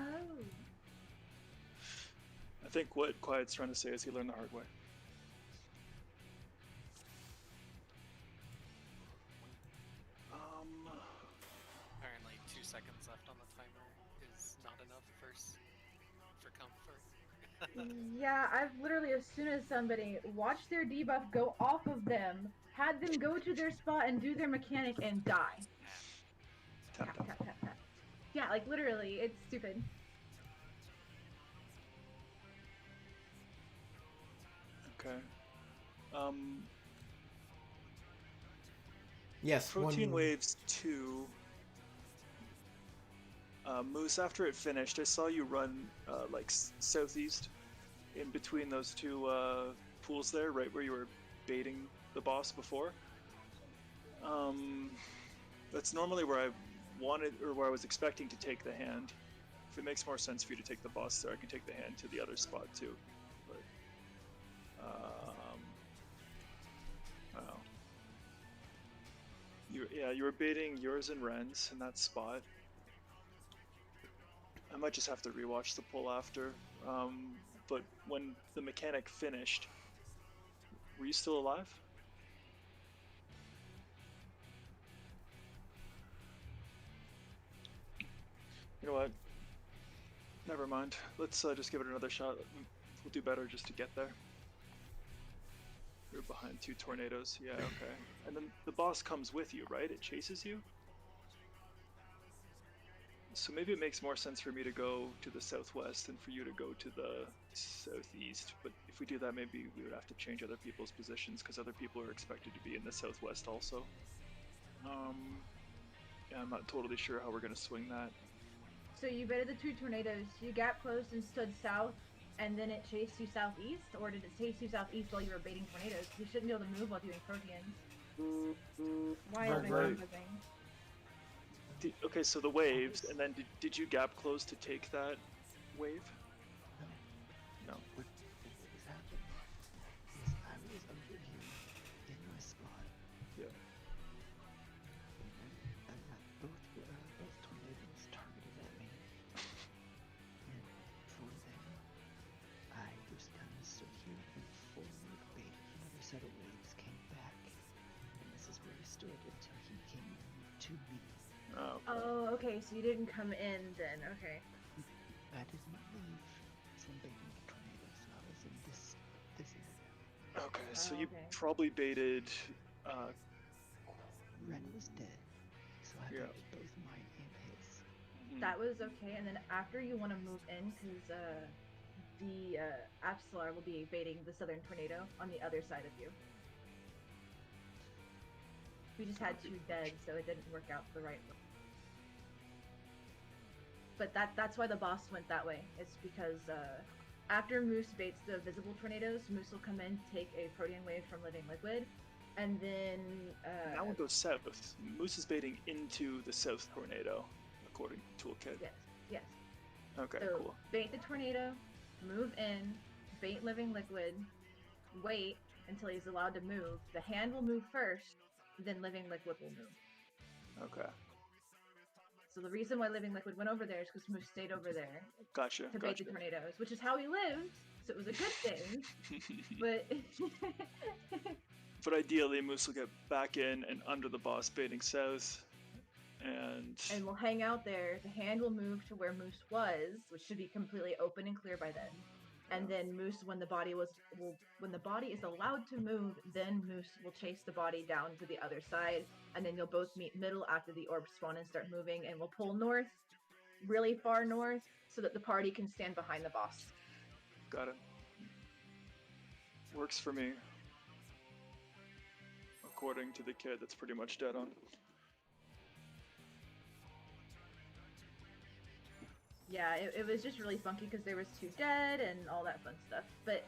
I think what Quiet's trying to say is he learned the hard way. Apparently 2 seconds left on the timer is not enough for comfort. Yeah, I've literally, as soon as somebody watched their debuff go off of them, had them go to their spot and do their mechanic and die. Tap, Tap, tap. tap, tap, tap. Yeah, like literally, it's stupid. Okay. Yes, Protein one... Waves 2. Moose, after it finished, I saw you run like southeast in between those two pools there, right where you were baiting the boss before. That's normally where I wanted, or where I was expecting to take the hand. If it makes more sense for you to take the boss there, I can take the hand to the other spot too. But, wow. You were baiting yours and Ren's in that spot. I might just have to rewatch the pull after. But when the mechanic finished, were you still alive? You know what? Never mind. Let's just give it another shot. We'll do better just to get there. You're behind 2 tornadoes. Yeah, okay. And then the boss comes with you, right? It chases you? So maybe it makes more sense for me to go to the southwest than for you to go to the southeast. But if we do that, maybe we would have to change other people's positions because other people are expected to be in the southwest also. Yeah, I'm not totally sure how we're going to swing that. So you baited the 2 tornadoes, you gap closed and stood south, and then it chased you southeast? Or did it chase you southeast while you were baiting tornadoes? You shouldn't be able to move while doing proteins. Why is my phone buzzing? Okay, so the waves, and then did you gap close to take that wave? No. What was happening is I was over here in my spot. Yeah. And I got both tornadoes targeted at me. And for them, I just kind of stood here and forward baited another set of waves, came back, and this is where he stood until he came to me. Oh. Oh, okay, so you didn't come in then, okay. I didn't leave from baiting the tornadoes, so I was in this area. Okay, so Oh, you okay. probably baited. Ren was dead, so I Yeah. baited both mine and his. That was okay, and then after you want to move in, because the Apsalar will be baiting the southern tornado on the other side of you. We just had 2 dead, so it didn't work out the right way. But that's why the boss went that way. It's because after Moose baits the visible tornadoes, Moose will come in, take a protean wave from Living Liquid, And then That one goes south. Moose is baiting into the south tornado, according to Toolkit. yes. Okay, So cool. bait the tornado, move in, bait living liquid, wait until he's allowed to move. The hand will move first, then living liquid will move. Okay. So the reason why living liquid went over there is because Moose stayed over there Gotcha. to bait the tornadoes, which is how he lived. So it was a good thing. But But ideally, Moose will get back in and under the boss baiting south. And we'll hang out there. The hand will move to where Moose was, which should be completely open and clear by then. And then Moose, when the body is allowed to move, then Moose will chase the body down to the other side, and then you'll both meet middle after the orbs spawn and start moving, and we'll pull north, really far north, so that the party can stand behind the boss. got it. Works for me. According to the kid, that's pretty much dead on. Yeah, it was just really funky because there was 2 dead and all that fun stuff. But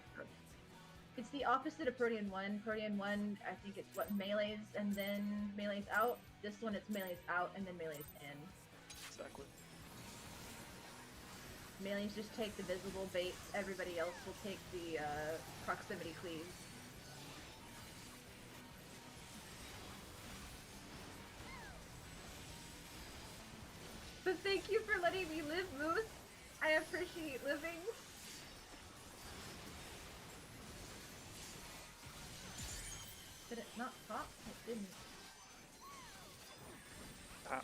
it's the opposite of Protean 1. Protean 1, I think it's melees and then melees out. This one, it's melees out and then melees in. Exactly. Melees just take the visible baits. Everybody else will take the proximity cleaves. But thank you for letting me live, Moose. I appreciate living. Did it not pop? It didn't. Ah.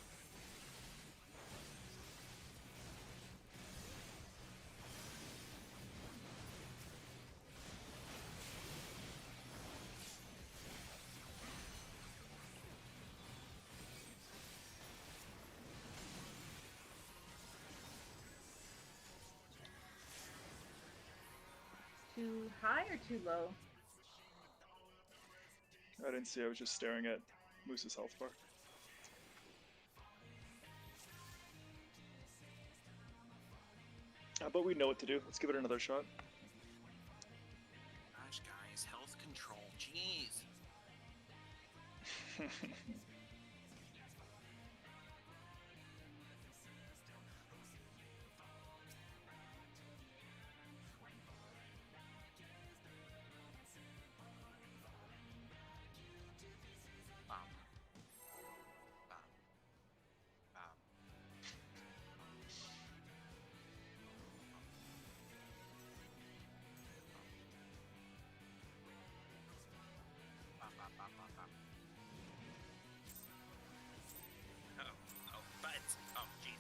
Too high or too low? I didn't see, I was just staring at Moose's health bar. But we know what to do. Let's give it another shot. Gosh, guys, health control. Jeez. Oh, buttons. Oh, jeez.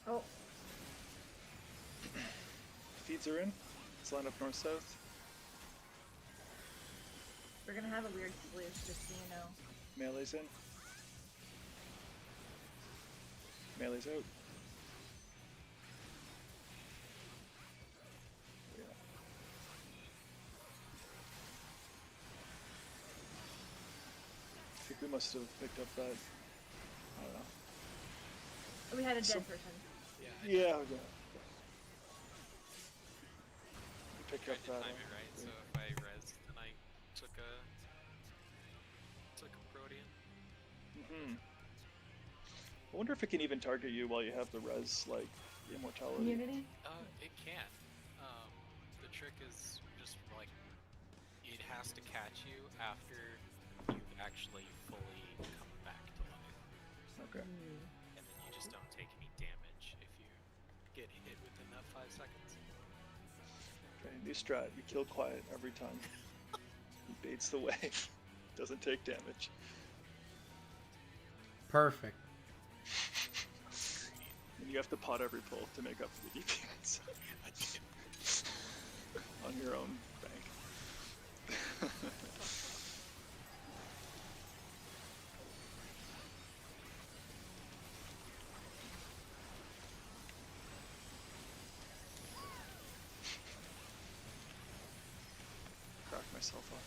Oh, Feeds are in. Let's line up north-south. we're gonna have a weird sluice, just so you know. Melee's in. Melee's out. Yeah. I think we must have picked up that. I don't know. We had a dead So- person. Yeah, Yeah. We picked tried up to that. time it right, so if I rezzed, then I took a Protean. Hmm. I wonder if it can even target you while you have the res, like, immortality. Community? It can. The trick is just like it has to catch you after you actually fully come back to life. Okay. And then you just don't take any damage if you get hit within that 5 seconds. Okay, new strat. You kill quiet every time. He baits the wave. Doesn't take damage. Perfect. And you have to pot every pull to make up for the DPS. On your own bank. Crack myself up.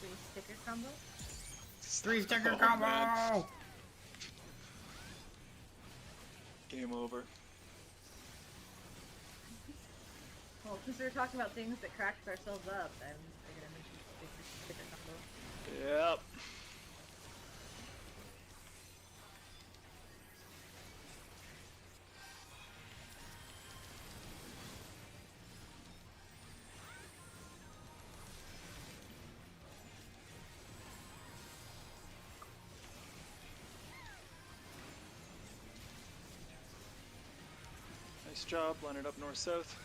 3 sticker combo. 3 sticker Oh, combo! man. Game over. Well, since we were talking about things that cracked ourselves up, I'm gonna mention sticker combo. Yep. Nice job, line it up north-south.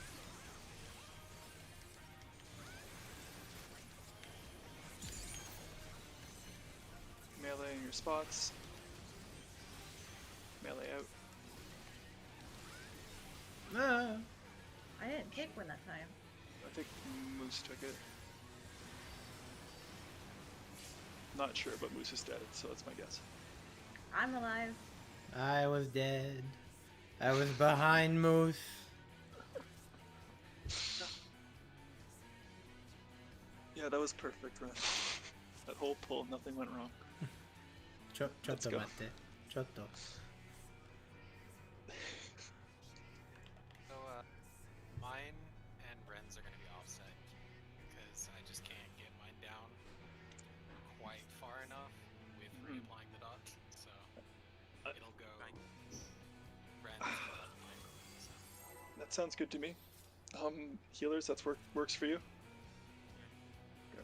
Melee in your spots. Melee out. Ah. I didn't take one that time. I think Moose took it. Not sure, but Moose is dead, so that's my guess. I'm alive. I was dead. I was behind Moose. Yeah, that was perfect, Ren. That whole pull, nothing went wrong. Let's Chotto go. mate. Chotto. So, mine and Ren's are going to be offset because I just can't get mine down quite far enough with reapplying the dots. So it'll go Ren's and then mine. So. That sounds good to me. Healers, that's works for you?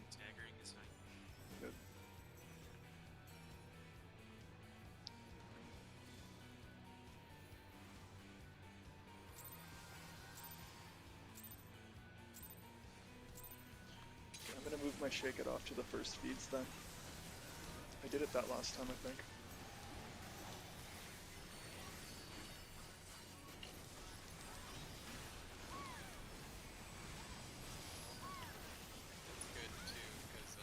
Staggering is fine. Good. Okay, I'm gonna move my Shake It off to the first feeds then. I did it that last time, I think. It's good too because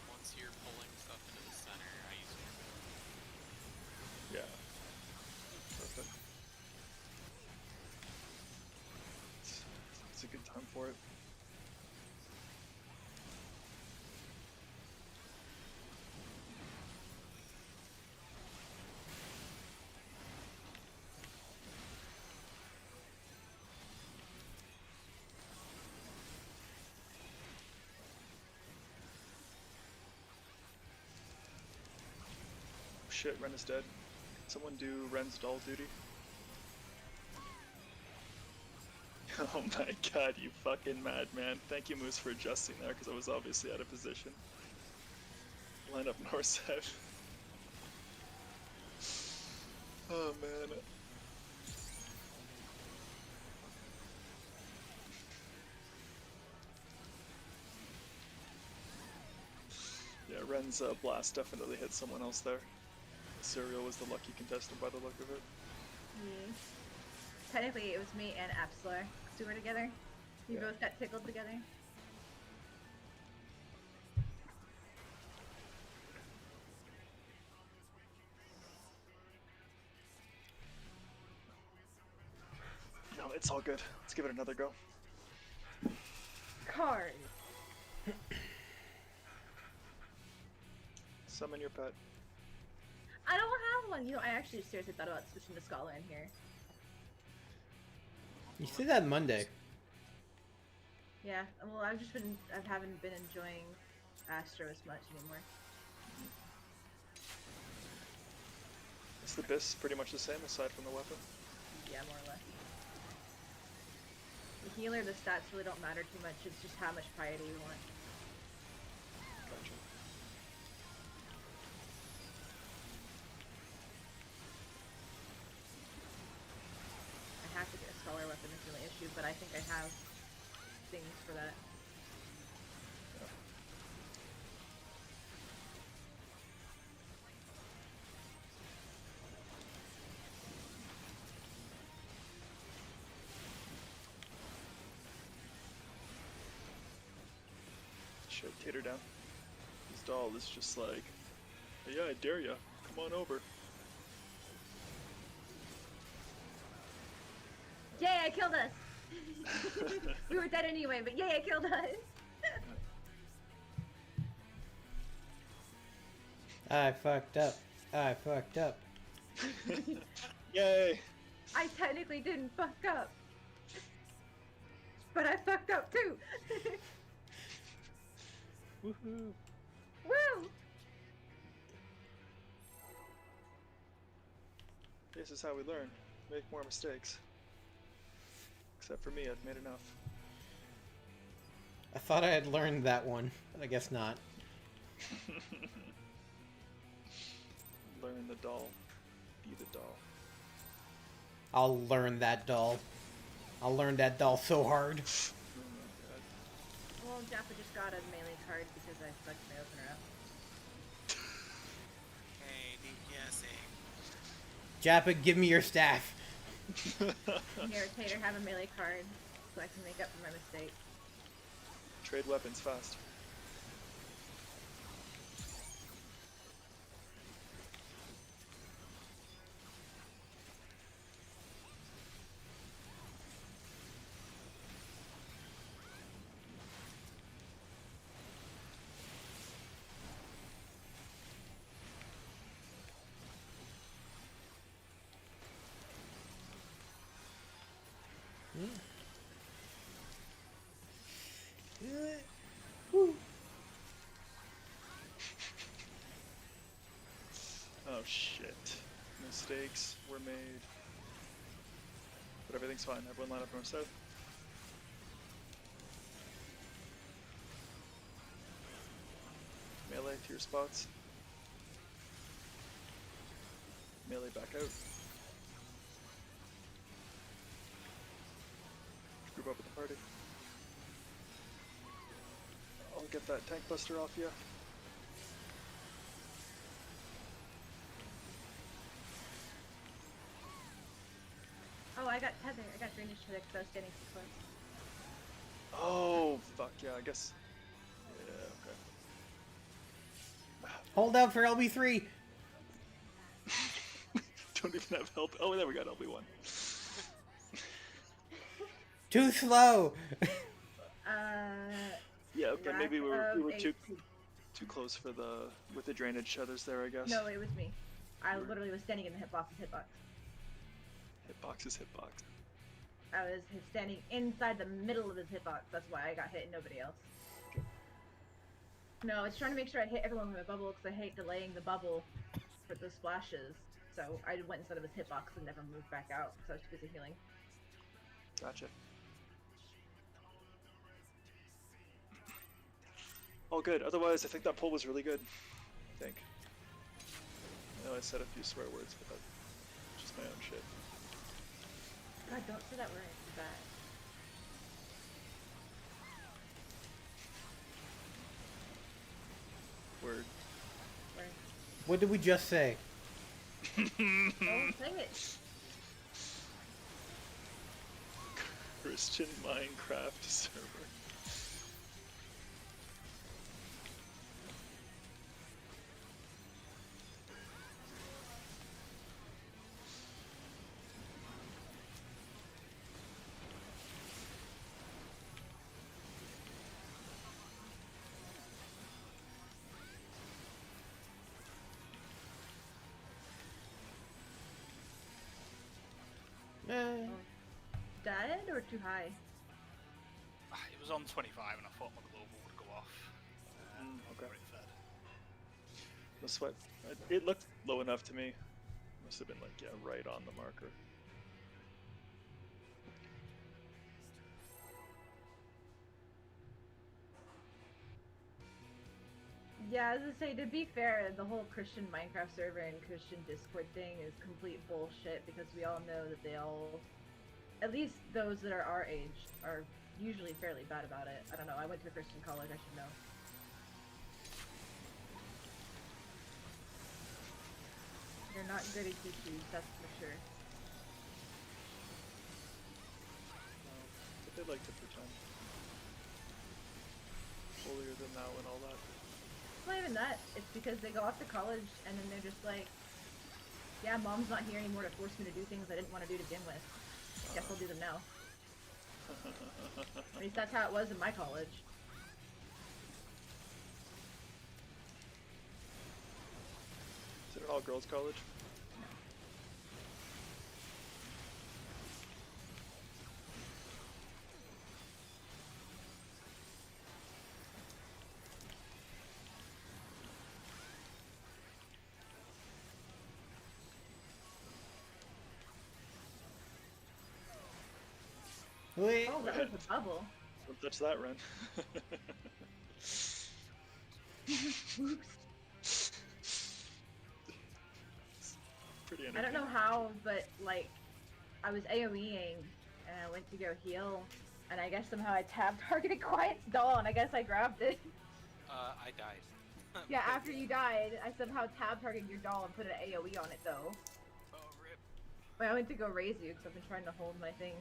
once you're pulling stuff into the center, I use Orbital. Yeah. Perfect. It's a good time for it. Shit, Ren is dead. Can someone do Ren's doll duty? Oh my god, you fucking madman. Thank you, Moose, for adjusting there, because I was obviously out of position. Line up north side. Oh man. Yeah, Ren's blast definitely hit someone else there. Serial was the lucky contestant by the look of it. Yeah. Technically, it was me and Absolar. 'Cause we were together. We Yeah. both got tickled together. No, it's all good. Let's give it another go. Card. Summon your pet. I don't have one. You know, I actually seriously thought about switching to Scholar in here. You see that Monday. Yeah. Well, I haven't been enjoying Astro as much anymore. Is the Biss pretty much the same aside from the weapon? Yeah, more or less. healer, the stats really don't matter too much. It's just how much piety you want. Gotcha. I have to get a scholar weapon is the only issue, but I think I have things for that. Shut Tater down. His doll is just like, hey, yeah, I dare ya. Come on over. Yay, I killed us! We were dead anyway, but yay, I killed us! I fucked up. I fucked up. Yay! I technically didn't fuck up. But I fucked up too! Woohoo! Woo! This is how we learn. Make more mistakes. Except for me, I've made enough. I thought I had learned that one, but I guess not. Learn the doll. Be the doll. I'll learn that doll. I'll learn that doll so hard. Oh my god. Well, Jaffa just got a melee card because I fucked my opener up. Hey, DPSing. Jappa, give me your staff. Here, Tater, have a melee card so I can make up for my mistake. Trade weapons fast. Oh shit. Mistakes were made. But everything's fine. Everyone line up north south. Melee to your spots. Melee back out. Group up with the party. I'll get that tank buster off you. Oh, I got tether. I got drainage tether because I was standing too close. Oh, fuck yeah, I guess. Yeah, okay. Hold out for LB3. Don't even have help. Oh, there we got LB1. Too slow. Yeah, okay, maybe we Wrath were of too a- close for with the drainage shutters there, I guess. No, it was me. I literally was standing in the hitbox's hitbox. Hitbox is hitbox. I was standing inside the middle of his hitbox. That's why I got hit and nobody else. No, it's trying to make sure I hit everyone with my bubble because I hate delaying the bubble for the splashes. So I went inside of his hitbox and never moved back out because I was too busy healing. Gotcha. All good. Otherwise, I think that pull was really good. I think. I know I said a few swear words, but that's just my own shit. God, don't say that word. It's bad. Word. Word. What did we just say? Don't say it. Christian Minecraft server. Dead or too high? It was on 25 and I thought my global would go off. Okay. Where it fed. The sweat. It looked low enough to me. Must have been like, yeah, right on the marker. Yeah, as I say, to be fair, the whole Christian Minecraft server and Christian Discord thing is complete bullshit because we all know that they all, at least those that are our age, are usually fairly bad about it. I don't know, I went to a Christian college, I should know. They're not goody two-shoes, that's for sure. No, but they like to pretend. Holier than thou and all that. It's not even that, it's because they go off to college and then they're just like, yeah, mom's not here anymore to force me to do things I didn't want to do to begin with. Guess I'll do them now. At least that's how it was in my college. Is it an all-girls college? Wait. Oh, that was a bubble. Don't touch that, Ren. Oops. Pretty I don't know how, but like, I was AoEing and I went to go heal, and I guess somehow I tab targeted Quiet's doll, and I guess I grabbed it. I died. Yeah, after you died, I somehow tab targeted your doll and put an AoE on it though. Oh, rip. Wait, I went to go raise you because I've been trying to hold my thing.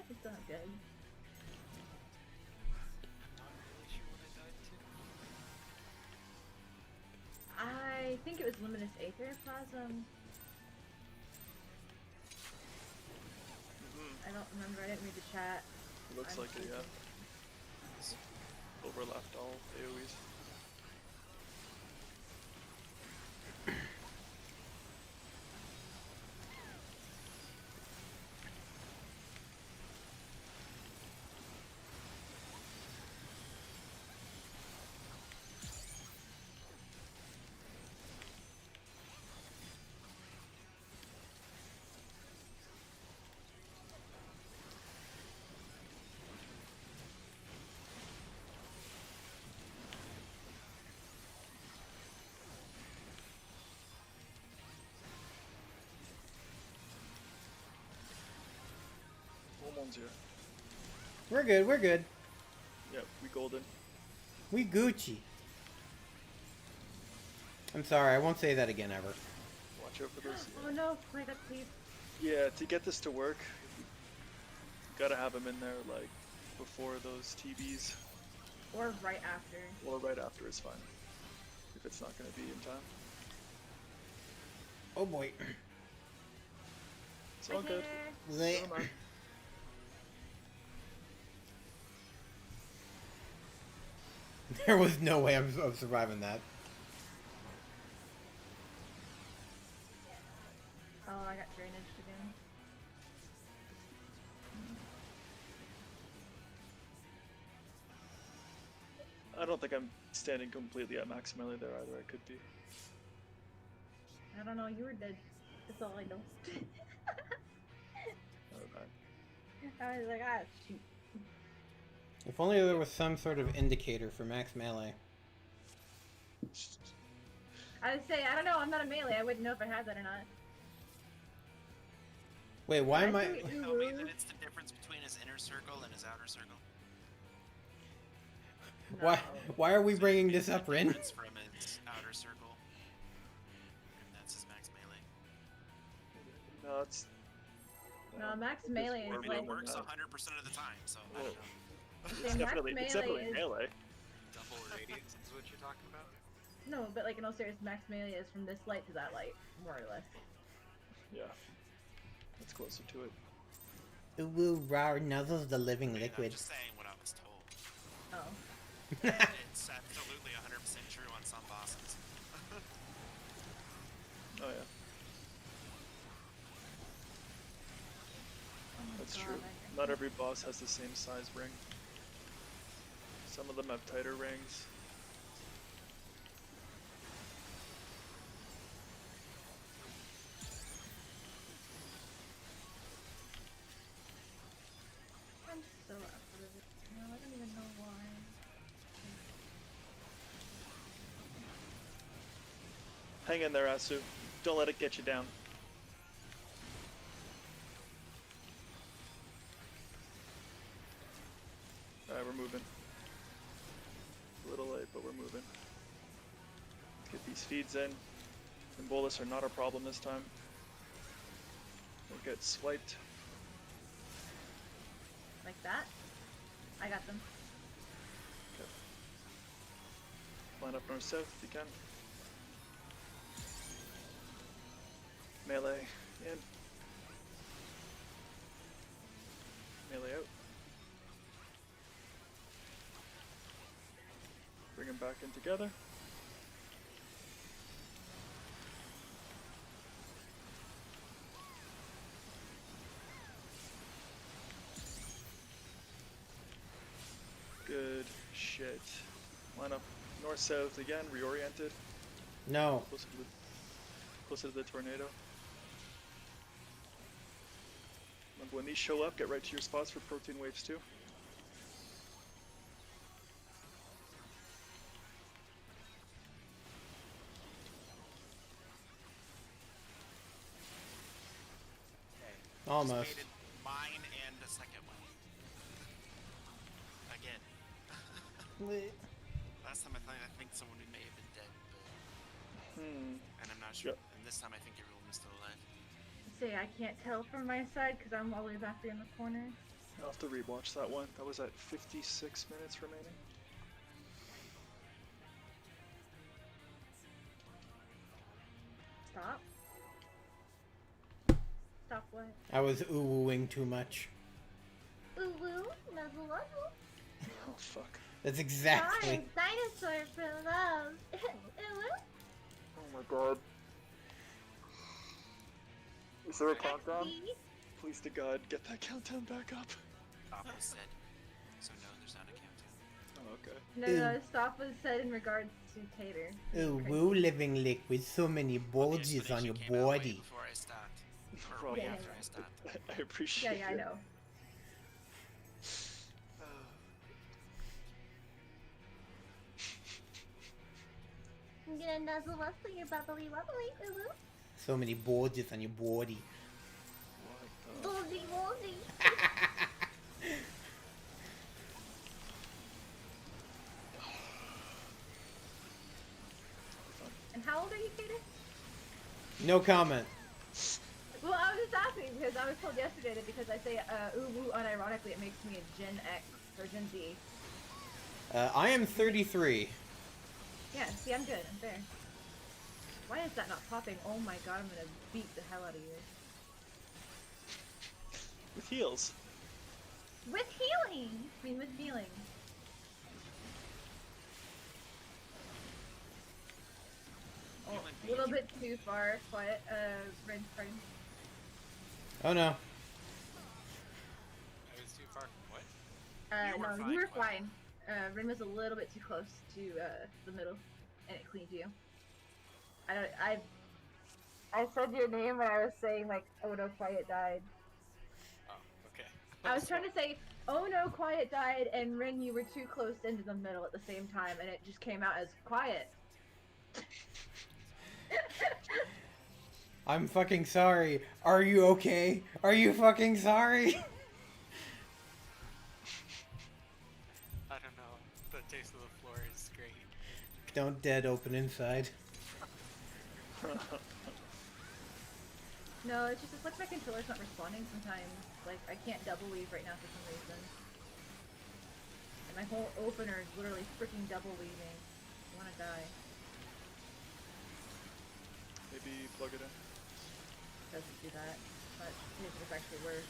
It's not good. I'm not really sure what I died to. I think it was Luminous Aether Plasm. I don't remember, I didn't read the chat. Looks like it, yeah. Overlapped all AoEs. Almonds here. We're good, we're good. Yep, we golden. We Gucci. I'm sorry, I won't say that again ever. Watch out for those. Oh no, wait, that's please. Yeah, to get this to work, you gotta have them in there like before those TBs, Or right after. or right after is fine. If it's not gonna be in time, Oh boy. it's all good. Bleh. Never mind. There was no way I'm surviving that. Oh, I got drainaged again. I don't think I'm standing completely at max melee there either. I could be. I don't know, you were dead. That's all I know. Never mind. I was like, ah, shoot. If only there was some sort of indicator for max melee. I would say, I don't know, I'm not a melee. I wouldn't know if I had that or not. Wait, why am I... Tell me that it's the difference between his inner circle and his outer circle. Why are we bringing It's this the up, Rin? difference from his outer circle. And that's his max melee. No, it's. No, max it's melee more is I mean, like... it works than 100% of the time, so I Well, don't know. It's Max definitely, it's melee definitely is- melee. Double radiance is what you're talking about? No, but like in all seriousness, max melee is from this light to that light, more or less. Yeah, that's closer to it. Ooh, raw nuzzles the living I mean, I'm liquid. just saying what I was told. Oh. It's absolutely 100% true on some bosses. Oh yeah, Oh my that's God, true. I- Not every boss has the same size ring. Some of them have tighter rings. I'm so out of it. No, I don't even know why. Hang in there, Asu. Don't let it get you down. Alright, we're moving. A little late, but we're moving. Let's get these feeds in. And bolus are not a problem this time. We'll get swiped. Like that. I got them. Okay. Line up north south if you can. Melee in. Melee out. Bring them back in together. Good shit. Line up north-south again, reoriented. No. Closer to the tornado. Remember, when these show up, get right to your spots for protein waves too. Okay. Almost. Just baited mine and the second one. Again. Last time I think someone may have been dead, but and I'm not sure. Yep. And this time I think everyone was still alive. Say, I can't tell from my side because I'm all the way back there in the corner. I'll have to rewatch that one. That was at 56 minutes remaining. Stop. Stop what? I was ooh-wooing too much. Ooh woo, nuzzle nuzzle. Oh fuck. That's exactly. Dinosaur for love. Ooh woo. Oh my god. Is there a countdown? Sexy. Please to God, get that countdown back up. Stop was said. So no, there's not a countdown. Oh, okay. No, stop was said in regards to Tater. Ooh, woo, living liquid. So many The bulges on explanation your came out way body. before I start. Or problem. way Yeah. after I start. I appreciate Yeah, I it. know. I'm gonna nuzzle muscle your bubbly wobbly. Ooh woo. So many bulges on your body. What the Wolsey wolsey. And how old are you, Tater? No comment. Well, I was just asking because I was told yesterday that because I say ooh woo unironically, it makes me a Gen X or Gen Z. I am 33. Yeah, see, I'm good. I'm fair. Why is that not popping? Oh my god, I'm gonna beat the hell out of you. With heals. With healing! I mean, with healing. Oh, a little bit too far. Quiet. Rinse, pardon. Oh no. I was too far. What? You were No, fine, you were Quiet. fine. Rin was a little bit too close to the middle, and it cleaned you. I said your name when I was saying like, oh no, Quiet died. Oh, okay. I was trying to say, oh no, Quiet died, and Rin, you were too close into the middle at the same time, and it just came out as Quiet. I'm fucking sorry. Are you okay? Are you fucking sorry? I don't know. The taste of the floor is great. Don't dead open inside. No, it's just like my controller's not responding sometimes. Like, I can't double weave right now for some reason. And my whole opener is literally freaking double weaving. I wanna die. Maybe plug it in. Doesn't do that. But his was actually worse.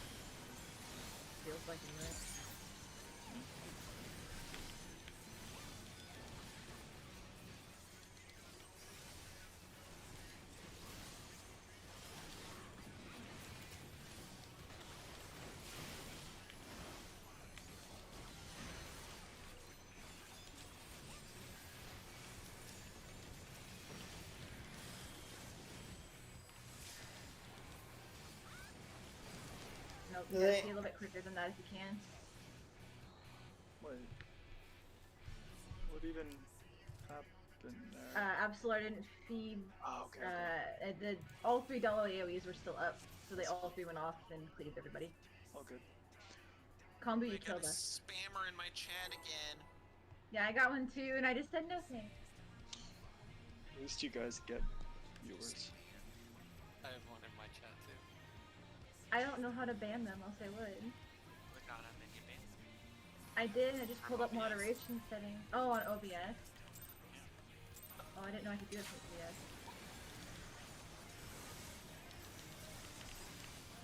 Feels like it would. Nope, you gotta be a little bit quicker than that if you can. Wait. What even happened there? Absolar didn't feed. Oh, okay. All 3 dollar AoEs were still up, so they all 3 went off and cleaved everybody. All good. Combo, I you got killed a us. spammer in my chat again. Yeah, I got one too, and I just said no thanks. At least you guys get viewers. I have one in my chat too. I don't know how to ban them, else I would. Click on them and you ban them. I did, I just From pulled up OBS. moderation settings. Oh, on OBS. Oh, I didn't know I could do it from OBS.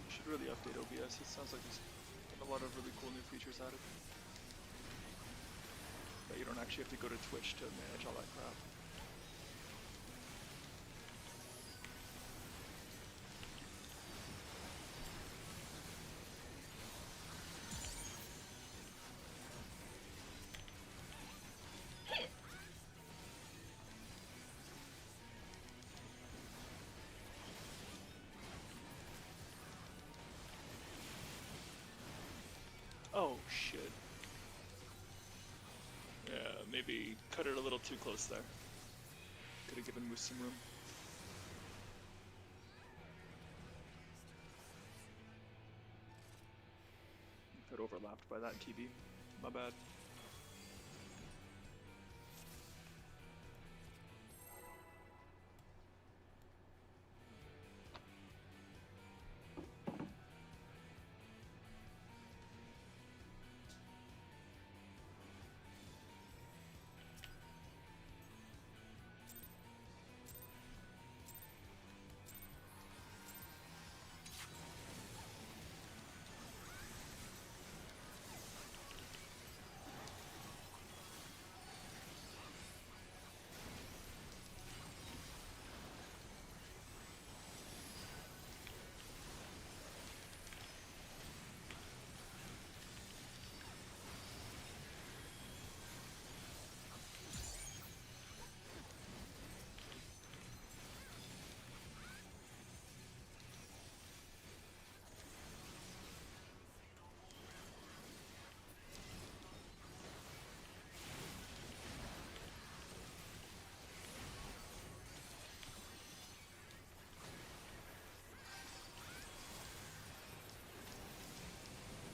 You should really update OBS. It sounds like there's a lot of really cool new features added. But you don't actually have to go to Twitch to manage all that crap. Oh shit. Yeah, maybe cut it a little too close there. Could have given Moose some room. Got overlapped by that TB. My bad.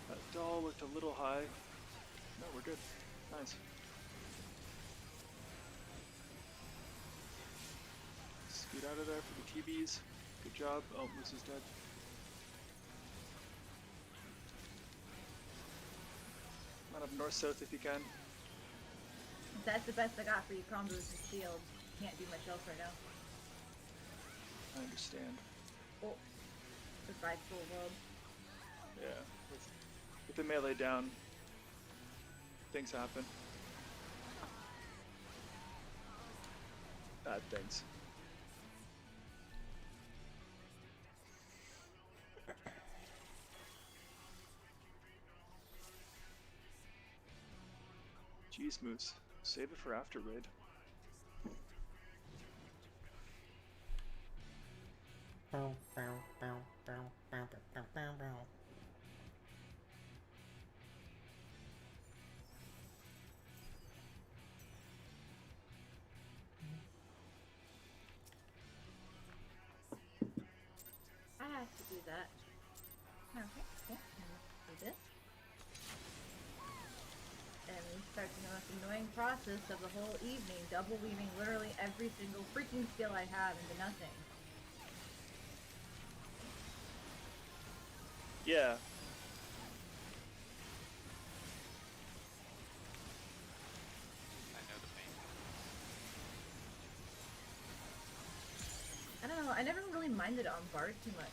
That doll looked a little high. No, we're good. Nice. Scoot out of there for the TBs. Good job. Oh, Moose is dead. Run up north-south if you can. That's the best I got for you, combos and shields. Can't do much else right now. I understand. Oh, goodbye, full world. Yeah. With the melee down, things happen. Bad things. Jeez, Moose. Save it for after raid. I have to do that. Okay, cool. Do this. And we start the most annoying process of the whole evening, double weaving literally every single freaking skill I have into nothing. Yeah. I know the pain. I don't know, I never really minded on Bard too much.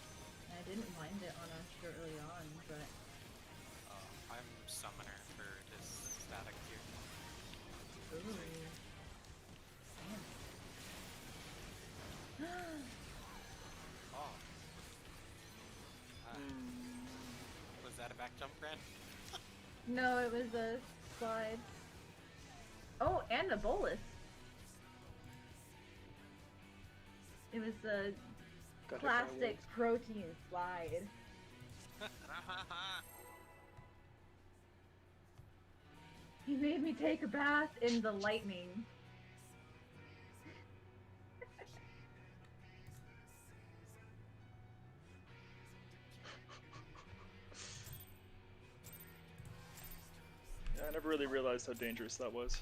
And I didn't mind it on Usher early on, but... I'm summoner for his static tier. Ooh. Damn. Oh. Was that a back jump, Grant? No, it was a slide. Oh, and a bolus. It was a Got hit by a plastic wave. protein slide. He made me take a bath in the lightning. Yeah, I never really realized how dangerous that was.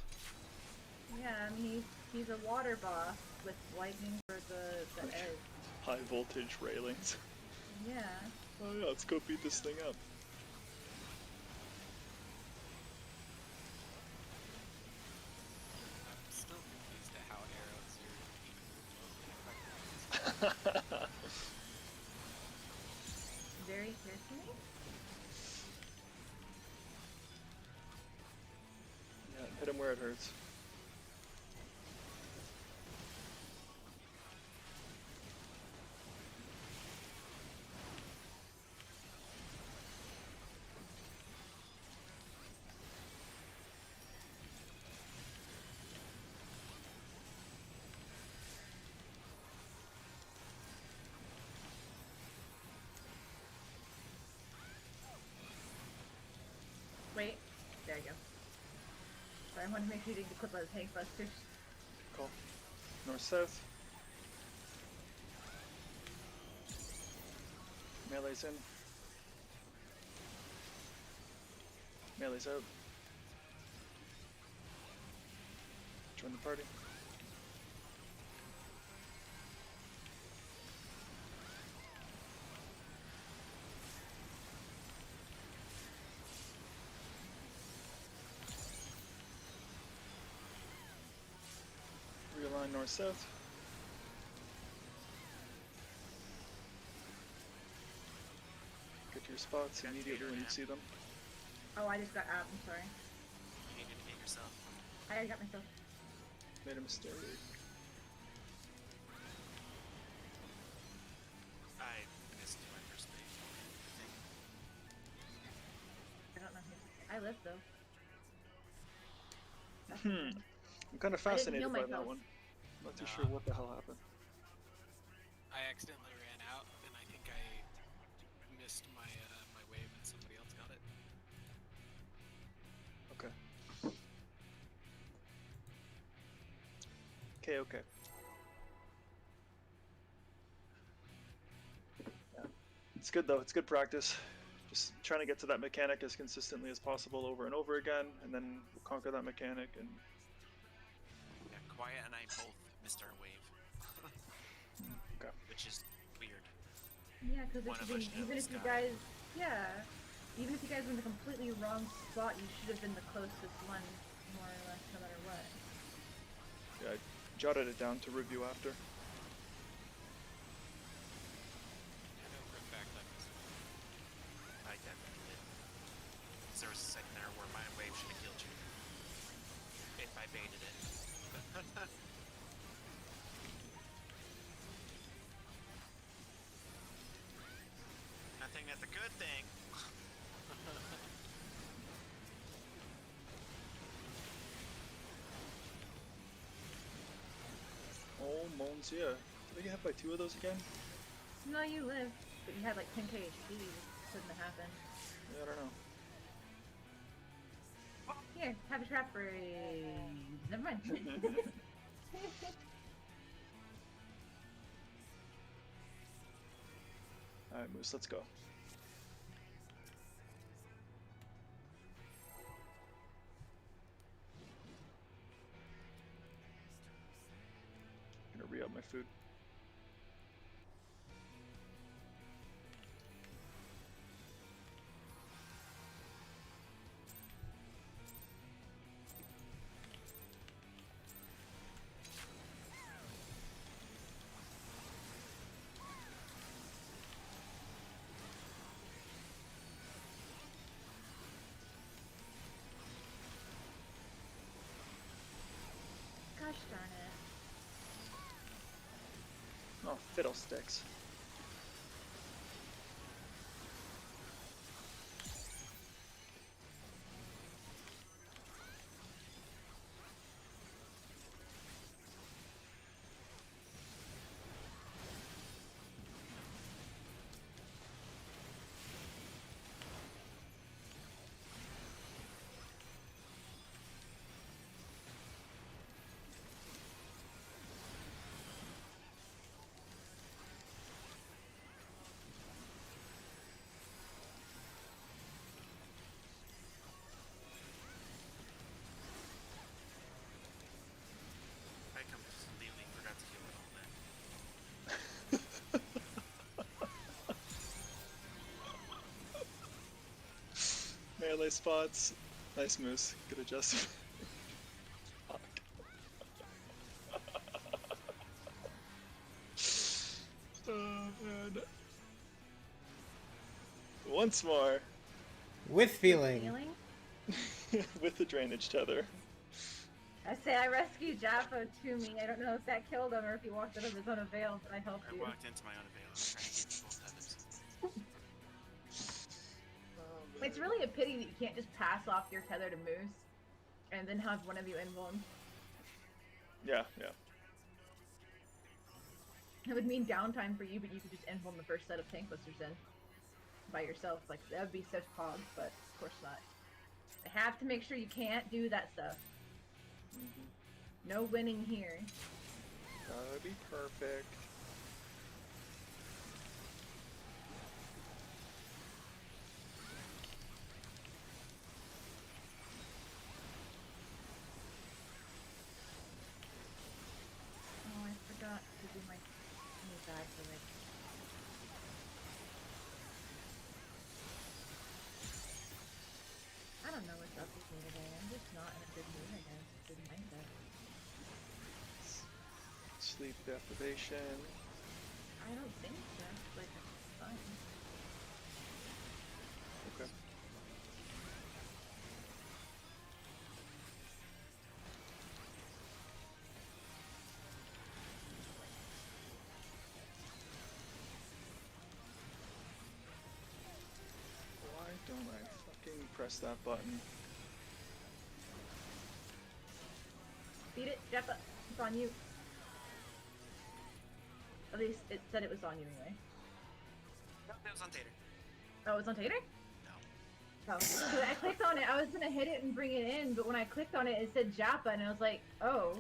Yeah, I mean, he's a water boss with lightning for the edge. High voltage railings. Yeah. Oh yeah, let's go beat this thing up. I'm still confused at how arrows are even remotely effective. Very piercing. Yeah, hit him where it hurts. Wait. There you go. Sorry, I wanted to make sure you didn't get clipped by the tank busters. Cool. North south. Melee's in. Melee's out. Join the party. Realign north south. Get to your spots immediately when you see them. Oh, I just got out. I'm sorry. You need to get yourself. I already got myself. Made a mistake. I missed my first wave. I don't know who. I live though. I'm kind of I didn't fascinated heal by that myself. one. Not too Nah. sure what the hell happened. I accidentally ran out, and I think I missed my my wave, and somebody else got it. Okay. Okay. Yeah. It's good though. It's good practice. Just trying to get to that mechanic as consistently as possible over and over again, and then we'll conquer that mechanic. And Yeah, Quiet and I both missed our wave. okay. Which is weird. Yeah, because One of us should at even if least you got it. guys, yeah, even if you guys were in the completely wrong spot, you should have been the closest one, more or less, no matter what. Yeah, I jotted it down to review after. I know for a fact I missed one. I definitely did. 'Cause there was a second there where my wave should have killed you. If I baited it. Nothing that's a good thing. Oh, Monsieur. Did I get hit by 2 of those again? No, you live, but you had like 10k HP. Couldn't have happened. Yeah, I don't know. Here, have a trap phrase. Never mind. Alright, Moose, let's go. Gonna re-up my food. Gosh darn it. Oh, fiddlesticks. melee spots. Nice moose. Good adjustment. Fuck. Oh man. Once more. With feeling. Feeling? With the drainage tether. I say I rescued Jaffa to me. I don't know if that killed him or if he walked out of his own avail, but I helped I you. walked into my own avail. I'm trying to get both tethers. It's really a pity that you can't just pass off your tether to Moose and then have one of you invuln. Yeah, yeah. It would mean downtime for you, but you could just invuln the first set of tank busters in by yourself. Like, that would be such pog, but of course not. I have to make sure you can't do that stuff. No winning here. That would be perfect. Oh, I forgot to do my new bag for it. I don't know what's up with me today. I'm just not in a good mood, I guess. Good mindset. Sleep deprivation. I don't think so. Like, it's fine. Okay. Why don't I fucking press that button? Beat it, Jeppa. It's on you. At least it said it was on you anyway. Nope, that was on Tater. Oh, it was on Tater? No. Oh. So I clicked on it. I was gonna hit it and bring it in, but when I clicked on it, it said Japa, and I was like, oh.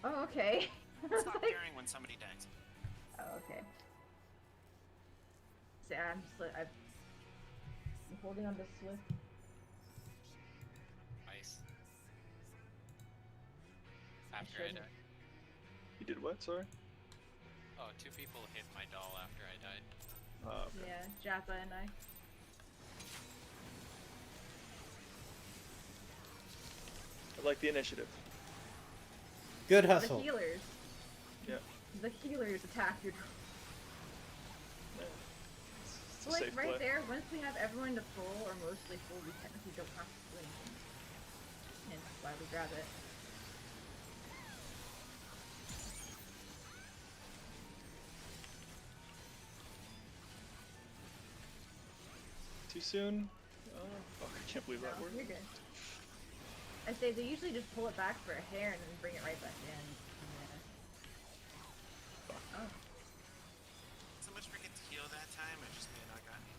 Oh, okay. I was Stop like, caring when somebody dies. oh, okay. See, I'm just like, I'm holding on to Swift. Nice. After I shouldn't. died. You did what? Sorry? Oh, 2 people hit my doll after I died. Okay. Yeah, Japa and I. I like the initiative. Good The hustle. healers. Yeah. The healers attack your drone. Yeah. It's a Like, safe right play. there, once we have everyone to full, or mostly full, we technically don't have to do anything. Hence why we grab it. Too soon? Oh, fuck, I can't believe that No, word. you're good. I say they usually just pull it back for a hair and then bring it right back in. Yeah. Oh. So much freaking heal that time, or just me not got me?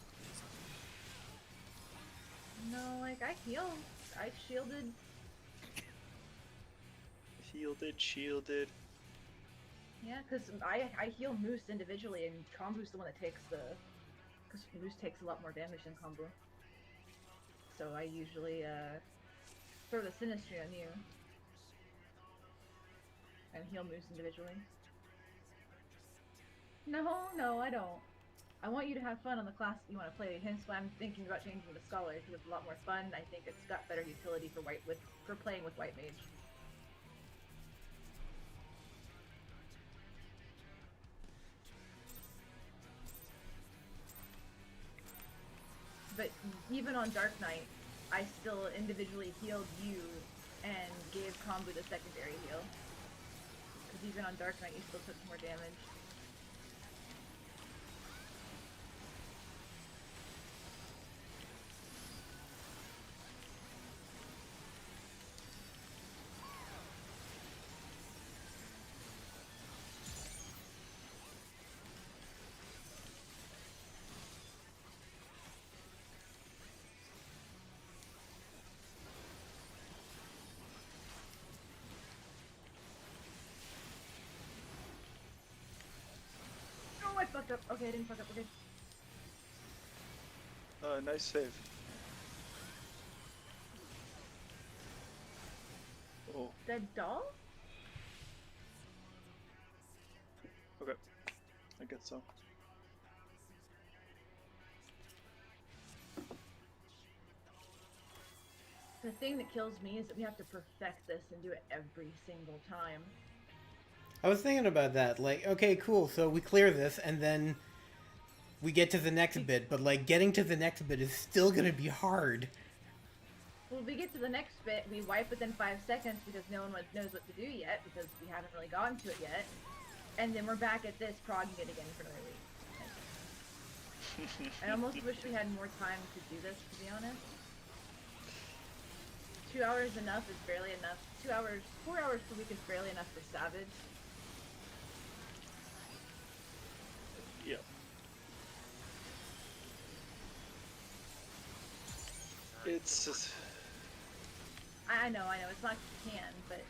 No, like, I healed. I shielded. Shielded. Yeah, because I heal Moose individually, and Kombu's the one that takes the... Because Moose takes a lot more damage than Kombu. So I usually, throw the Sinistry on you. And heal Moose individually. No, I don't. I want you to have fun on the class that you want to play, hence why I'm thinking about changing to Scholar, because it's a lot more fun. I think it's got better utility for for playing with White Mage. But even on Dark Knight, I still individually healed you and gave Kombu the secondary heal. Because even on Dark Knight, you still took more damage. Oh, I fucked up. Okay, I didn't fuck up. Okay. Nice save. Oh, Dead doll? okay. I guess so. The thing that kills me is that we have to perfect this and do it every single time. I was thinking about that. Like, okay, cool. So we clear this, and then we get to the next bit. But like, getting to the next bit is still gonna be hard. When we get to the next bit, we wipe within 5 seconds because no one knows what to do yet because we haven't really gotten to it yet. And then we're back at this, progging it again for another week. I almost wish we had more time to do this, to be honest. 2 hours enough is barely enough. 4 hours per week is barely enough for Savage. Yep. It's just... I know, it's not can, but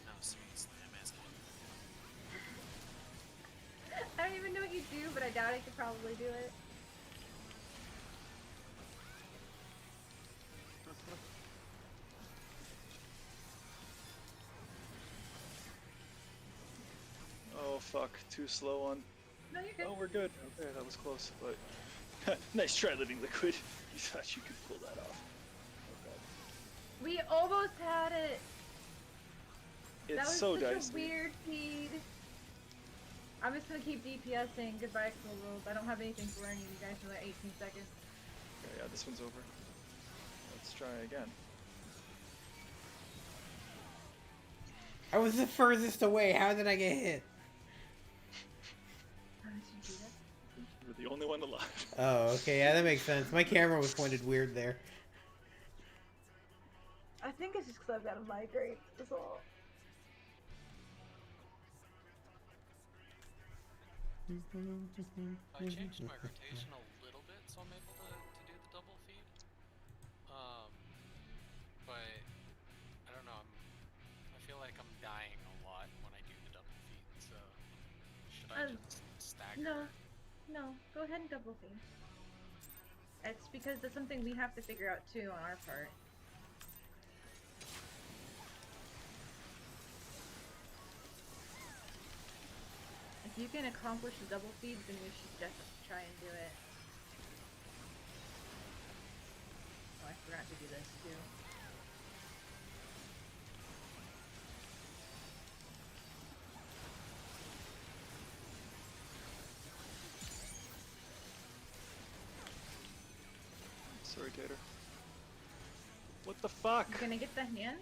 No, seriously, I'm asking. I don't even know what you do, but I doubt I could probably do it. Oh fuck, too slow on. No, you're good. Oh, we're good. Okay, that was close, but nice try, Living Liquid. You thought you could pull that off. Okay. We almost had it. It's That was so such dicey. a weird feed. I'm just gonna keep DPSing. Goodbye, cool world. I don't have anything for any of you guys for like 18 seconds. Okay, yeah, this one's over. Let's try again. I was the furthest away. How did I get hit? How did you do that? You're the only one alive. Oh, okay. Yeah, that makes sense. My camera was pointed weird there. I think it's just because I've got a migraine. That's all. I changed my rotation a little bit, so I'm able to do the double feed. But I don't know. I feel like I'm dying a lot when I do the double feed. So should I just stagger? No. Go ahead and double feed. It's because that's something we have to figure out too on our part. If you can accomplish the double feed, then we should definitely try and do it. Oh, I forgot to do this too. Sorry, Tater. What the fuck? You gonna get the hand?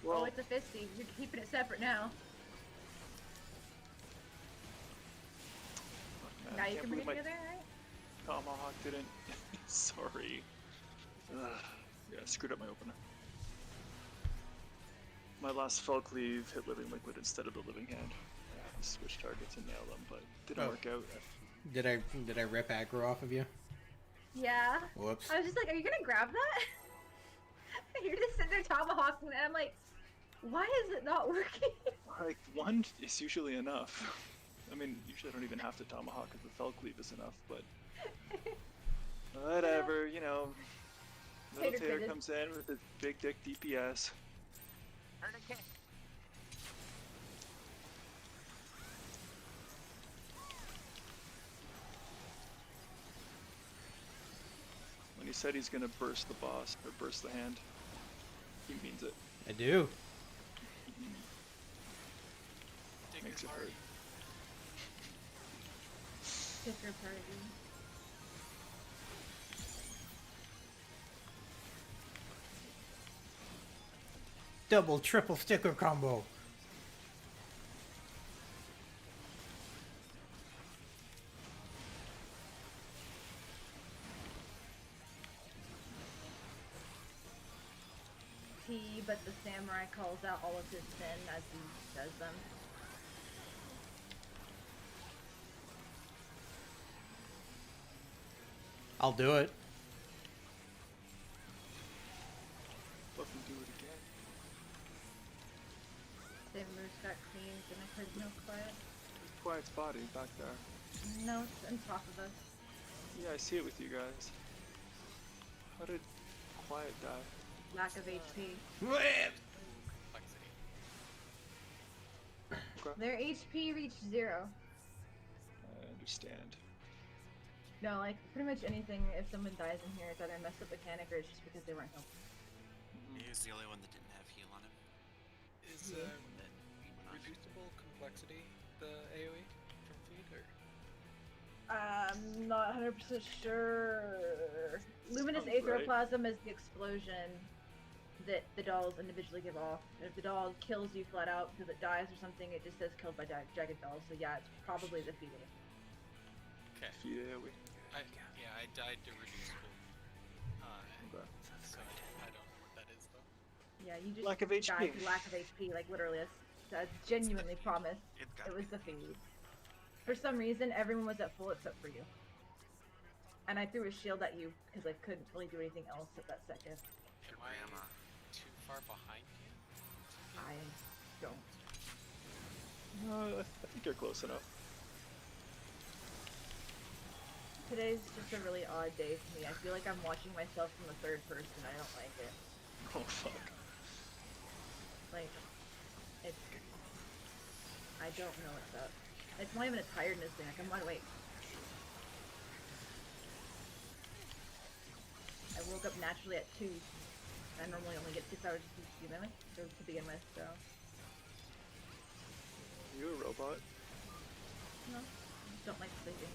Well, Oh, it's a fisty. You're keeping it separate now. man, Now I you can't can bring it believe together, right? my tomahawk didn't. Sorry. Ugh. Yeah, I screwed up my opener. My last fell cleave hit Living Liquid instead of the Living Hand. I had to switch targets and nail them, but didn't Oh. work out. Did I rip aggro off of you? Yeah. Whoops. I was just like, are you gonna grab that? You're just sitting there tomahawking, and I'm like, why is it not working? Like, one is usually enough. I mean, usually I don't even have to tomahawk if the fell cleave is enough, but... Whatever, you know. Little Tater Tater fitted. comes in with his big dick DPS. Tourniquet. When he said he's gonna burst the boss, or burst the hand, he means it. I do. Take Makes it your hurt. party. Sticker party. Double, triple sticker combo. But the samurai calls out all of his sin as he does them. I'll do it. Fucking do it again. Samurai got cleaned and I heard no quiet. There's Quiet's body back there. No, it's on top of us. Yeah, I see it with you guys. How did Quiet die? Lack of HP. Complexity. Okay. Their HP reached 0. I understand. No, like pretty much anything. If someone dies in here, it's either a messed up mechanic or it's just because they weren't helping. He was the only one that didn't have heal on him. Is Yeah. That went off. reducible complexity the AoE from feed, or I'm not 100% sure. Luminous Sounds right. Aetheroplasm is the explosion that the dolls individually give off. And if the doll kills you flat out because it dies or something, it just says killed by jagged dolls. So yeah, it's probably the feed. okay? Feed AoE. I died to reducible. Okay. So I don't know what that is though. Yeah, you just Lack of HP. died to lack of HP, like literally. That's genuinely promised. It's It got was the feed. For some reason, everyone was at full except for you. And I threw a shield at you because I couldn't really do anything else at that second. your Am I grandma. too far behind you? I don't. No, I think you're close enough. Today's just a really odd day for me. I feel like I'm watching myself from the third person. I don't like it. Oh fuck. Like, it's. I don't know what's up. It's not even a tiredness thing. Like, I'm wide awake. I woke up naturally at 2. I normally only get 6 hours of sleep to begin with, so. Are you a robot? No, I just don't like sleeping.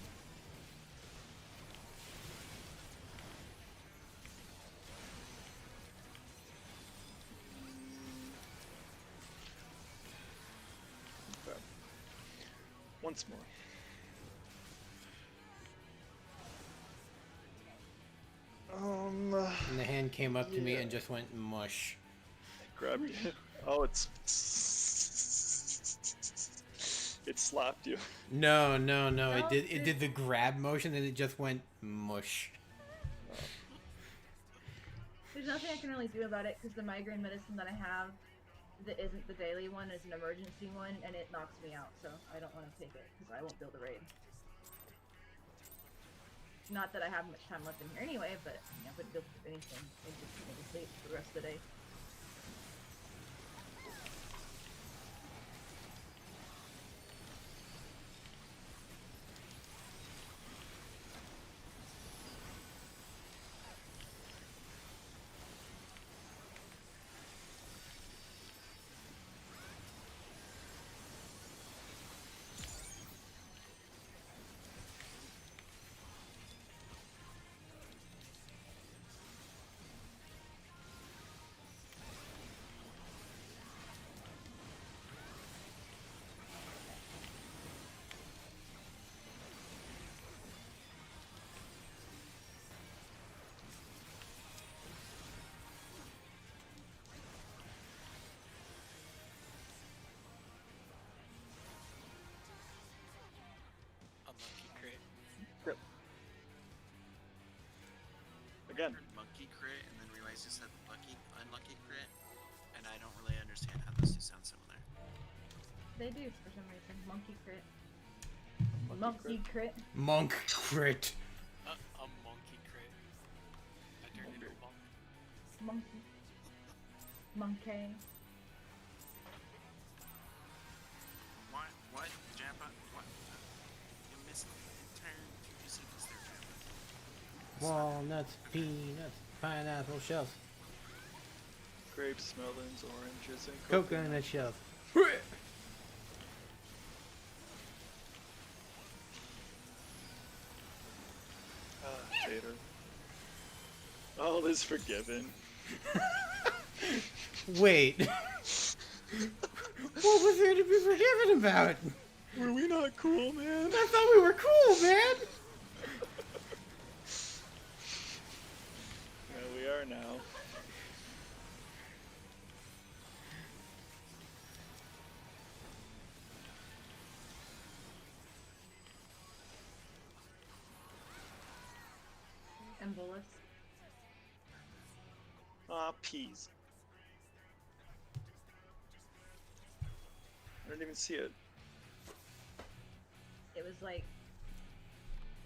Okay. Once more. And the hand came up to me Yeah. and just went mush. Grabbed it. Oh, it's. It slapped you. No. It No, did. It dude. did the grab motion and it just went mush. There's nothing I can really do about it because the migraine medicine that I have that isn't the daily one is an emergency one and it knocks me out, so I don't want to take it because I won't build a raid. Not that I have much time left in here anyway, but I wouldn't build anything. I'd just go to sleep for the rest of the day. Unlucky crit. Again. I heard monkey crit and then realized you said unlucky crit, and I don't really understand how those two sound similar. They do for some reason. Monkey crit. Monkey crit. Monk crit. A monkey crit. I turned into a monk. Monkey. Monkey. What? Jabba? What? You missed the turn. You said this there, Jabba. Walnuts, peanuts, pineapple shells, Grapes, melons, oranges, and coconut shells. Tater. All is forgiven. Wait. What was there to be forgiven about? Were we not cool, man? I thought we were cool, man. Yeah, we are now. Embolus. Ah, peas. I didn't even see it. It was like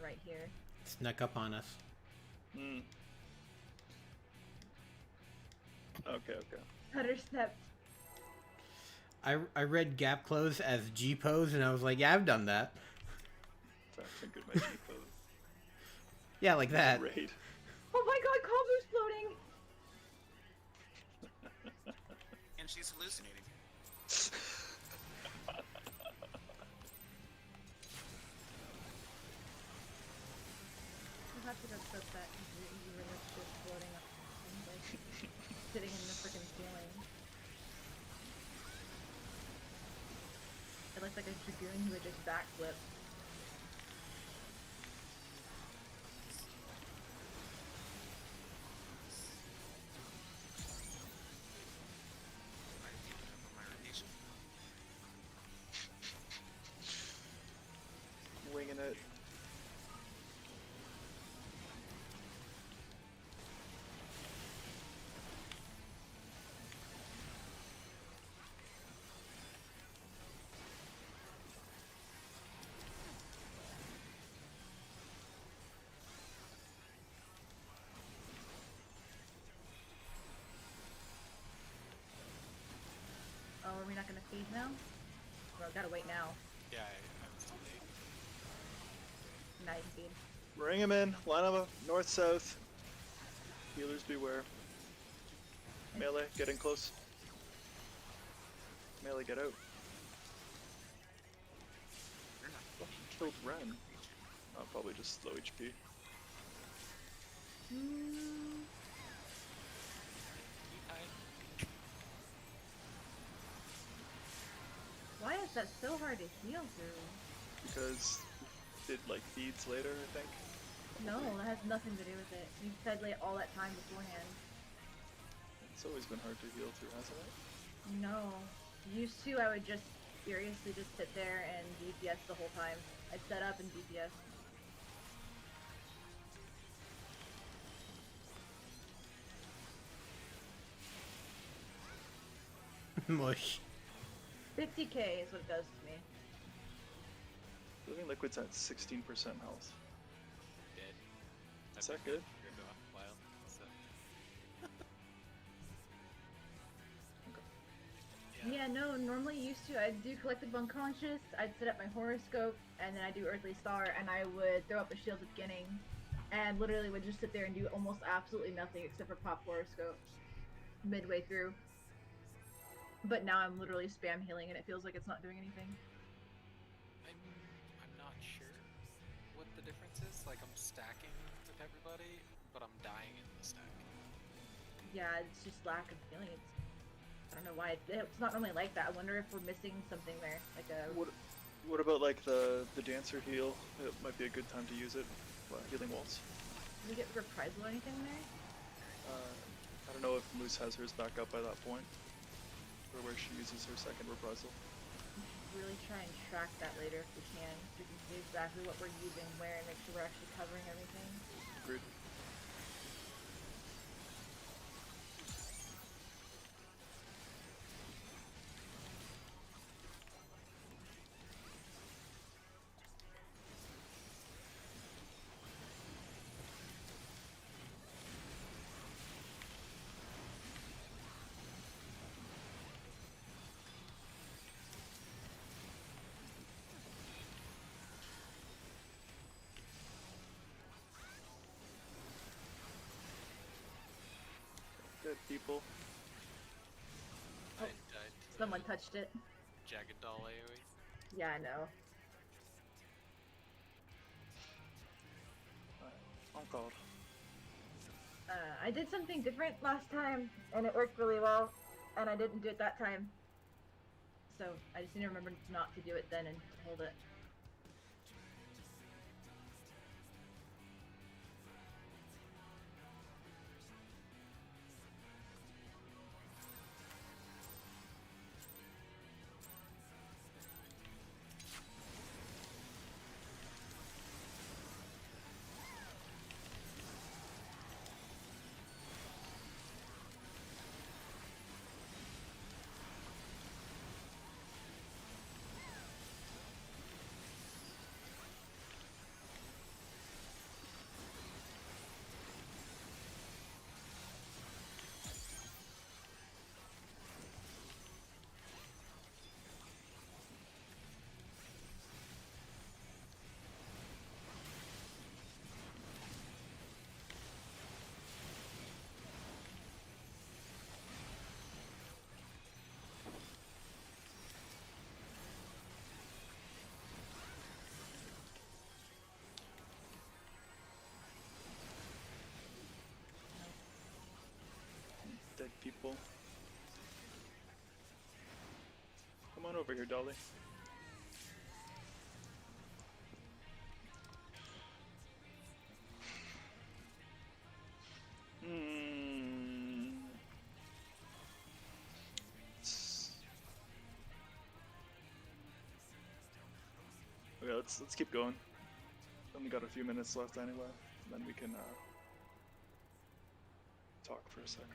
right here. Snuck up on us. Hmm. Okay. Cutter stepped. I read gap close as G pose and I was like, yeah, I've done that. I fingered my G pose. Yeah, like that. Raid. Oh my god, Kabu's floating! And she's hallucinating. You have to go clip that because you were like just floating up and like sitting in the freaking ceiling. It looked like a dragoon who had just backflipped. I'm keeping up on my rotation. Winging it. Oh, are we not gonna feed now? Bro, gotta wait now. Yeah, I was too late. Now you can feed. Bring him in. Line them up. North, south. Healers beware. Melee, getting close. Melee, get out. You're not Fucking killed Ren. Oh, probably just low HP. Why is that so hard to heal through? Because did like feeds later, I think. No, that has nothing to do with it. You fed late all that time beforehand. It's always been hard to heal through, hasn't it? No. Used to, I would just seriously just sit there and DPS the whole time. I'd set up and DPS. Mush. 50k is what it does to me. Living Liquid's at 16% health. Dead. Is that good? Here for a while, so. Yeah, no, normally used to, I'd do Collective Unconscious, I'd set up my horoscope, and then I'd do Earthly Star, and I would throw up a shield at the beginning, and literally would just sit there and do almost absolutely nothing except for pop horoscope midway through. But now I'm literally spam healing and it feels like it's not doing anything. I'm not sure what the difference is. Like, I'm stacking with everybody, but I'm dying in the stack. Yeah, it's just lack of healing. I don't know why. It's not normally like that. I wonder if we're missing something there. Like a... What about like the dancer heal? It might be a good time to use it. Healing waltz. Do we get reprisal or anything there? I don't know if Moose has hers back up by that point, or where she uses her second reprisal. We should really try and track that later if we can, so we can see exactly what we're using where and make sure we're actually covering everything. Agreed. Good people. I died to Someone touched it. Jagged Doll AoE. Yeah, I know. On God. I did something different last time, and it worked really well, and I didn't do it that time. So I just need to remember not to do it then and hold it. Cool. Come on over here, Dolly. Hmm. Okay, let's keep going. Only got a few minutes left anyway. Then we can talk for a second.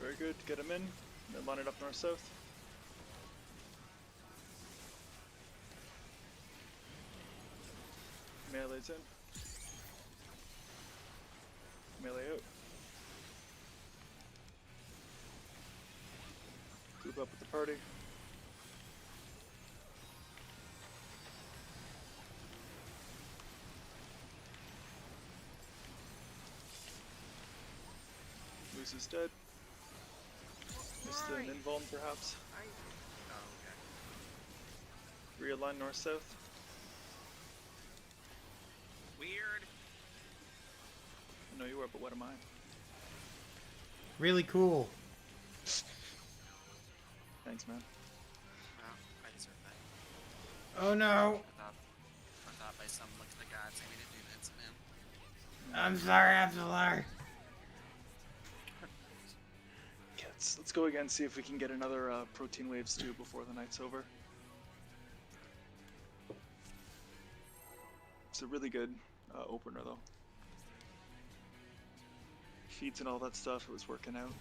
Very good. Get him in. Then line it up north-south. Melee's in. Melee out. Group up with the party. Moose is dead. Missed an invuln, perhaps. Oh, okay. Realign north-south. Weird. I know you were, but what am I? Really cool. Thanks, man. Well, I deserve that. Oh no. I thought by some look of the gods I needed to do that, so man. I'm sorry, Absalar. Okay, let's go again, see if we can get another protein wave stew before the night's over. It's a really good opener, though. Feeds and all that stuff, it was working out.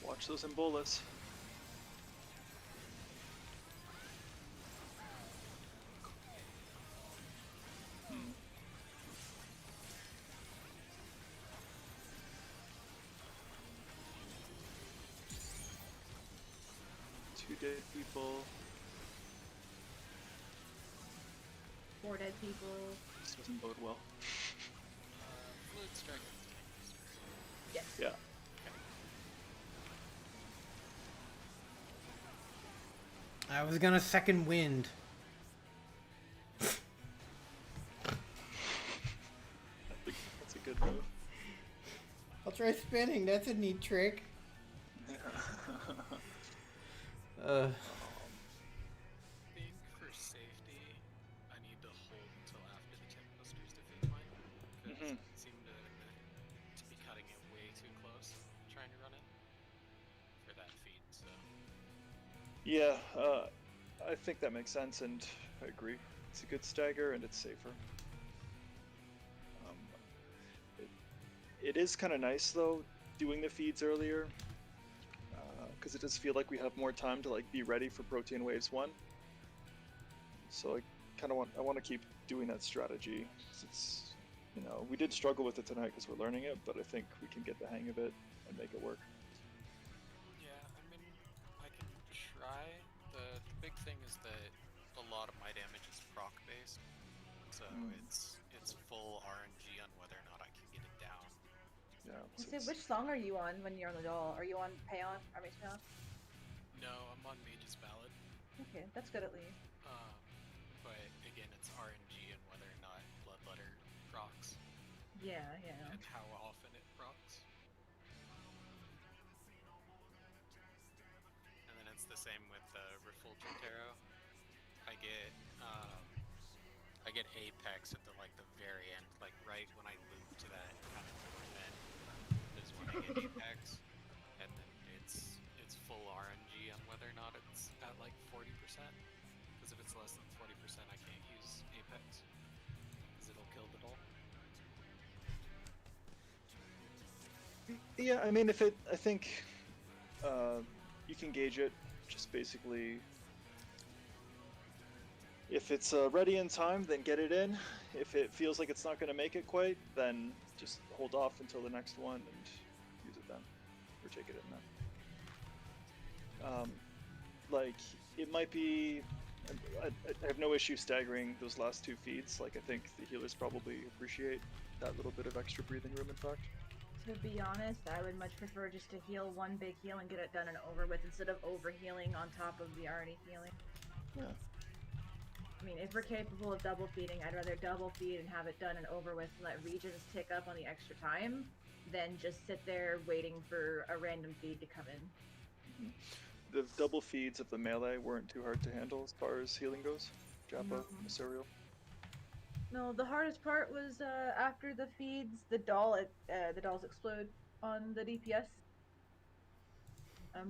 Watch those embolas. Two dead people. 4 dead people. This doesn't bode well. Fluid strike. Yes. Yeah. I was gonna second wind. I think that's a good move. I'll try spinning. That's a neat trick. I think for safety, I need to hold until after the check busters defeat mine, because it seems Yeah, I think that makes sense, and I agree. It's a good stagger, and it's safer. Um, it is kind of nice though doing the feeds earlier, because it does feel like we have more time to like be ready for Protein Waves 1. So I want to keep doing that strategy. 'Cause it's, you know, we did struggle with it tonight because we're learning it, but I think we can get the hang of it and make it work. Yeah, I mean, I can try. The big thing is that a lot of my damage is proc based, so it's full RNG on whether or not I can get it down. Yeah. I So say, which song are you on when you're on the doll? Are you on Payon? Army's Payon? No, I'm on Mage's Ballad. Okay, that's good at least. But again, it's RNG and whether or not Bloodletter procs Yeah. and how often it procs. And then it's the same with Refulgent Tarot. I get Apex at the very end, like right when I loop to that kind of event is when I get Apex, and then it's full RNG on whether or not it's at like 40%. Because if it's less than 40%, I can't use Apex, because it'll kill the doll. yeah, I mean, I think you can gauge it just basically. If it's ready in time, then get it in. If it feels like it's not going to make it quite, then just hold off until the next one and use it then, or take it in then. Like, it might be. I have no issue staggering those last two feeds. Like, I think the healers probably appreciate that little bit of extra breathing room, in fact. To be honest, I would much prefer just to heal one big heal and get it done and over with instead of over healing on top of the already healing. Yeah. I mean, if we're capable of double feeding, I'd rather double feed and have it done and over with and let regions tick up on the extra time than just sit there waiting for a random feed to come in. The double feeds of the melee weren't too hard to handle as far as healing goes. Japa, Serial. No, the hardest part was after the feeds, the dolls explode on the DPS.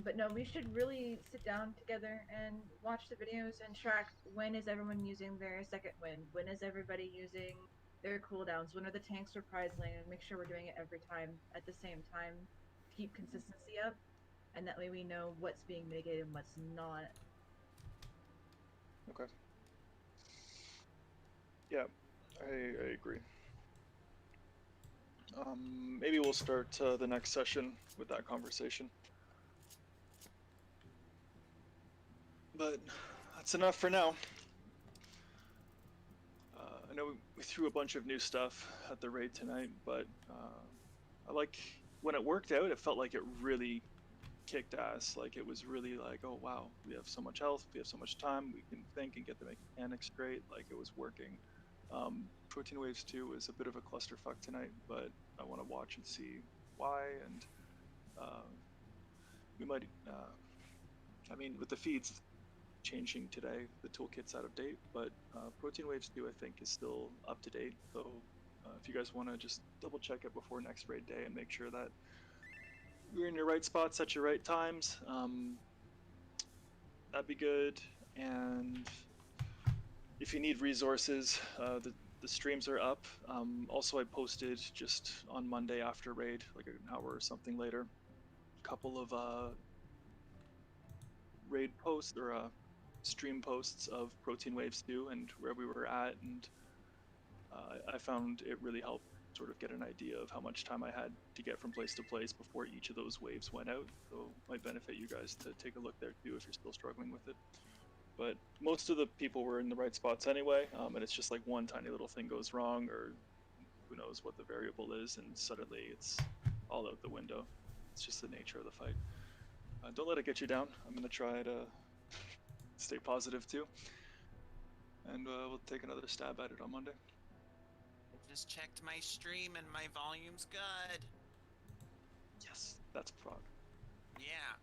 But no, we should really sit down together and watch the videos and track when is everyone using their second wind, when is everybody using their cooldowns, when are the tanks reprising, and make sure we're doing it every time at the same time to keep consistency up, and that way we know what's being mitigated and what's not. Okay. Yeah, I agree. Maybe we'll start the next session with that conversation. But that's enough for now. I know we threw a bunch of new stuff at the raid tonight, but I like when it worked out. It felt like it really kicked ass. Like it was really like, oh wow, we have so much health, we have so much time, we can think and get the mechanics straight. Like it was working. Protein Waves 2 was a bit of a clusterfuck tonight, but I want to watch and see why, and we might. I mean, with the feeds changing today, the toolkit's out of date, but Protein Waves 2 I think is still up to date. So if you guys want to just double check it before next raid day and make sure that you're in your right spots at your right times, that'd be good. And if you need resources, the streams are up. Also, I posted just on Monday after raid, like an hour or something later, a couple of raid posts or stream posts of Protein Waves 2 and where we were at, and I found it really helped sort of get an idea of how much time I had to get from place to place before each of those waves went out. So it might benefit you guys to take a look there too if you're still struggling with it. But most of the people were in the right spots anyway, and it's just like one tiny little thing goes wrong, or who knows what the variable is, and suddenly it's all out the window. It's just the nature of the fight. Don't let it get you down. I'm going to try to stay positive too, and we'll take another stab at it on Monday. I just checked my stream and my volume's good. Yes, that's prog. Yeah.